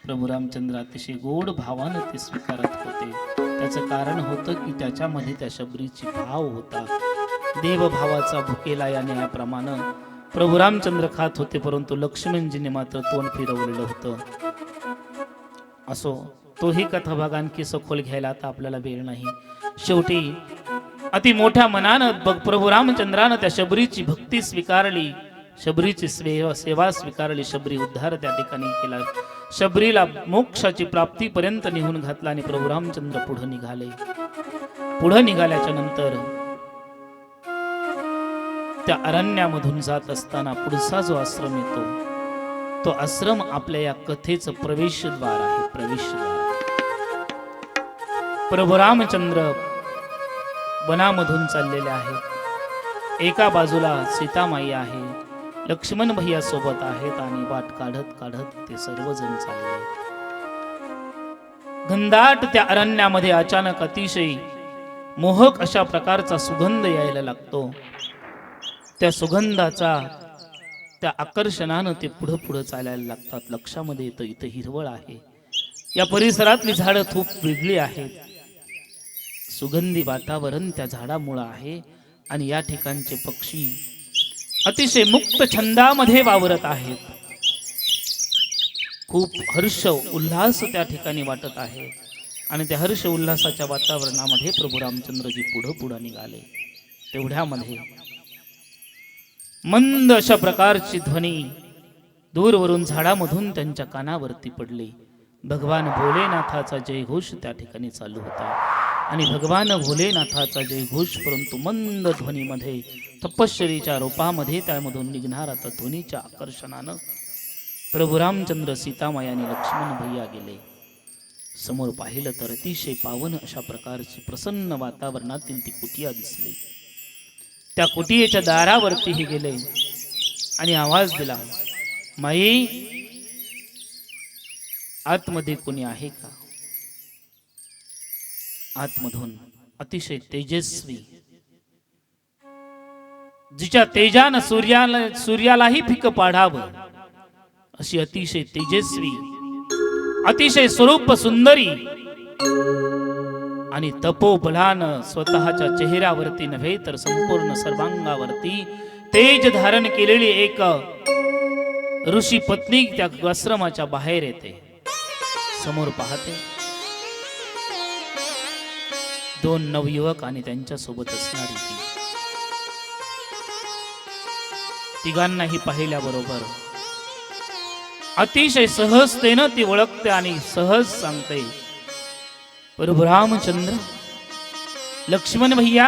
प्रभू रामचंद्र अतिशय गोड भावानं ते स्वीकारत होते. त्याचं कारण होतं की त्याच्यामध्ये त्या शबरीची भाव होता. देवभावाचा भुकेला या न्यायाप्रमाणे प्रभू रामचंद्र खात होते, परंतु लक्ष्मणजीने मात्र तोंड फिरवलेलं होतं. असो, तोही कथाभाग आणखी सखोल घ्यायला आता आपल्याला वेळ नाही. शेवटी अति मोठ्या मनानं प्रभू रामचंद्रानं त्या शबरीची भक्ती स्वीकारली, शबरीची सेवा स्वीकारली. शबरी उद्धार त्या ठिकाणी केला, शबरीला मोक्षाची प्राप्तीपर्यंत निघून घातला आणि प्रभू रामचंद्र पुढे निघाले. पुढे निघाल्याच्या नंतर त्या अरण्यामधून जात असताना पुढचा जो आश्रम येतो, तो आश्रम आपल्या या कथेचं प्रवेशद्वार आहे. प्रवेशद्वार प्रभू रामचंद्र वनामधून चाललेले आहेत. एका बाजूला सीतामाई आहे, लक्ष्मण भैया सोबत आहेत आणि वाट काढत काढत ते सर्वजण चालले. घनदाट त्या अरण्यामध्ये अचानक अतिशय मोहक अशा प्रकारचा सुगंध यायला लागतो. त्या सुगंधाचा त्या आकर्षणानं ते पुढं पुढं चालायला लागतात. लक्षामध्ये येतं इथं हिरवळ आहे, या परिसरातली झाडं खूप वेगळी आहेत. सुगंधी वातावरण त्या झाडामुळं आहे आणि या ठिकाणचे पक्षी अतिशय मुक्त छंदामध्ये वावरत आहेत. खूप हर्ष उल्हास त्या ठिकाणी वाटत आहे आणि त्या हर्ष उल्हासाच्या वातावरणामध्ये प्रभू रामचंद्रजी पुढं पुढं निघाले. तेवढ्यामध्ये मंद अशा प्रकारची ध्वनी दूरवरून झाडामधून त्यांच्या कानावरती पडली. भगवान भोलेनाथाचा जयघोष त्या ठिकाणी चालू होता. आणि भगवान भोलेनाथाचा जयघोष, परंतु मंद ध्वनीमध्ये तपश्चरीच्या रूपामध्ये त्यामधून निघणारा त्या ध्वनीच्या आकर्षणानं प्रभू रामचंद्र, सीतामाई आणि लक्ष्मण भैया गेले. समोर पाहिलं तर अतिशय पावन अशा प्रकारची प्रसन्न वातावरणातील ती कुटिया दिसली. त्या कुटियेच्या दारावरतीही गेले आणि आवाज दिला, माई, आतमध्ये कोणी आहे का? आतमधून अतिशय तेजस्वी, जिच्या तेजानं सूर्यालाही फिकं पाडावं अशी अतिशय तेजस्वी, अतिशय स्वरूप सुंदरी आणि तपोबलानं स्वतःच्या चेहऱ्यावरती नव्हे तर संपूर्ण सर्वांगावरती तेज धारण केलेली एक ऋषी पत्नी त्या आश्रमाच्या बाहेर येते. समोर पाहते 2 नवयुवक आणि त्यांच्या सोबत असणारी ती. तिघांनाही पाहिल्याबरोबर अतिशय सहजतेनं ती ओळखते आणि सहज सांगते, प्रभू रामचंद्र, लक्ष्मण भैया,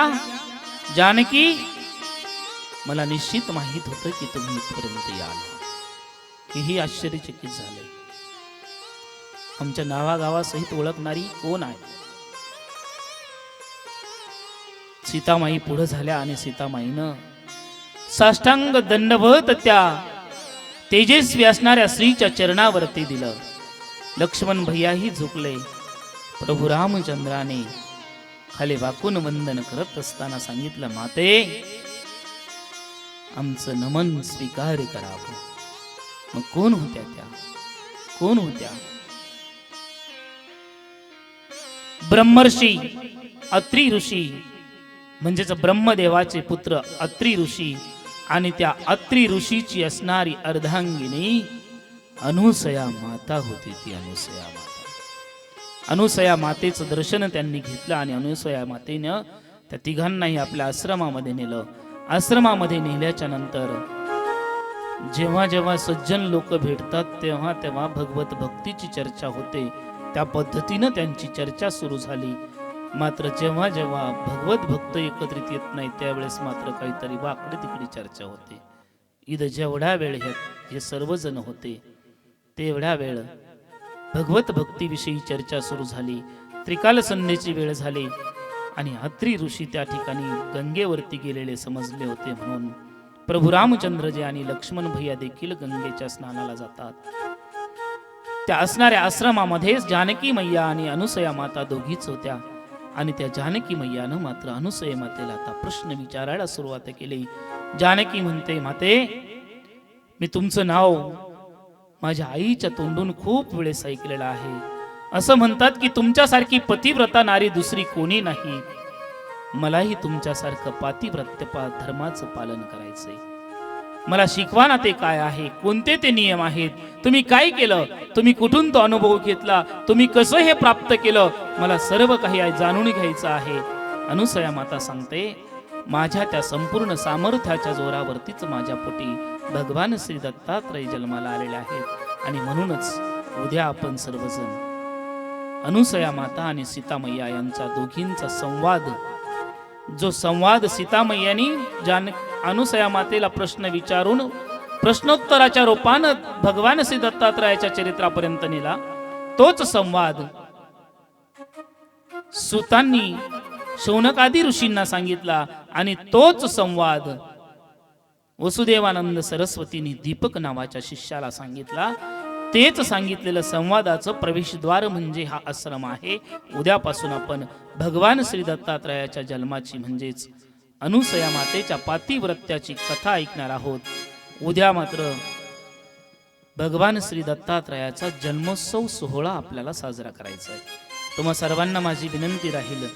जानकी, मला निश्चित माहित होतं की तुम्ही इथपर्यंत याल. हेही आश्चर्यचकित झाले. आमच्या नावागावासहित ओळखणारी कोण आहे? सीतामाई पुढे झाल्या आणि सीतामाईनं साष्टांग दंडवत त्या तेजस्वी असणाऱ्या स्त्रीच्या चरणावरती दिलं. लक्ष्मण भैयाही झुकले. प्रभू रामचंद्राने खाली वाकून वंदन करत असताना सांगितलं, माते, आमचं नमन स्वीकार करावं. मग कोण होत्या त्या? कोण होत्या? ब्रह्मर्षी अत्री ऋषी, म्हणजेच ब्रह्मदेवाचे पुत्र अत्री ऋषी आणि त्या अत्री ऋषीची असणारी अर्धांगिनी अनुसया माता होती. ती अनुसया माता. अनुसया मातेचं दर्शन त्यांनी घेतलं आणि अनुसया मातेनं त्या तिघांनाही आपल्या आश्रमामध्ये नेलं. आश्रमामध्ये नेल्याच्या नंतर जेव्हा जेव्हा सज्जन लोक भेटतात तेव्हा तेव्हा भगवत भक्तीची चर्चा होते. त्या पद्धतीनं त्यांची चर्चा सुरू झाली. मात्र जेव्हा जेव्हा भगवत भक्त एकत्रित येत नाही त्यावेळेस मात्र काहीतरी वाकडे तिकडे चर्चा होते. इथं जेवढा वेळ हे सर्वजण होते तेवढा वेळ भगवत भक्तीविषयी चर्चा सुरू झाली. त्रिकाल संध्येची वेळ झाली आणि अत्री ऋषी त्या ठिकाणी गंगेवरती गेलेले समजले होते. म्हणून प्रभू रामचंद्रजी आणि लक्ष्मण भैया देखील गंगेच्या स्नानाला जातात. त्या असणाऱ्या आश्रमामध्ये जानकी मैया आणि अनुसया माता दोघीच होत्या. आणि त्या जानकी मैयानं मात्र अनुसया मातेला आता प्रश्न विचारायला सुरुवात केली. जानकी म्हणते, माते, मी तुमचं नाव माझ्या आईच्या तोंडून खूप वेळेस ऐकलेलं आहे. असं म्हणतात की तुमच्यासारखी पतिव्रता नारी दुसरी कोणी नाही. मलाही तुमच्यासारखं पातिव्रत्य धर्माचं पालन करायचंय. मला शिकवा ना, ते काय आहे, कोणते ते नियम आहेत, तुम्ही काय केलं, तुम्ही कुठून तो अनुभव घेतला, तुम्ही कसं हे प्राप्त केलं, मला सर्व काही जाणून घ्यायचं आहे. अनुसया माता सांगते, माझ्या त्या संपूर्ण सामर्थ्याच्या जोरावरतीच माझ्या पोटी भगवान श्री दत्तात्रय जन्माला आलेले आहेत. आणि म्हणूनच उद्या आपण सर्वजण अनुसया माता आणि सीतामैया यांचा दोघींचा संवाद, जो संवाद सीतामैयानी अनुसया मातेला प्रश्न विचारून प्रश्नोत्तराच्या रूपानं भगवान श्री दत्तात्रयाच्या चरित्रापर्यंत नेला, तोच संवाद सुतांनी शौनकादी ऋषींना सांगितला आणि तोच संवाद वसुदेवानंद सरस्वतींनी दीपक नावाच्या शिष्याला सांगितला. तेच सांगितलेलं संवादाचं प्रवेशद्वार म्हणजे हा आश्रम आहे. उद्यापासून आपण भगवान श्री दत्तात्रयाच्या जन्माची म्हणजेच अनुसया मातेच्या पातिव्रत्याची कथा ऐकणार आहोत. उद्या मात्र भगवान श्री दत्तात्रयाचा जन्मोत्सव सोहळा आपल्याला साजरा करायचा आहे. तुम्हा सर्वांना माझी विनंती राहील,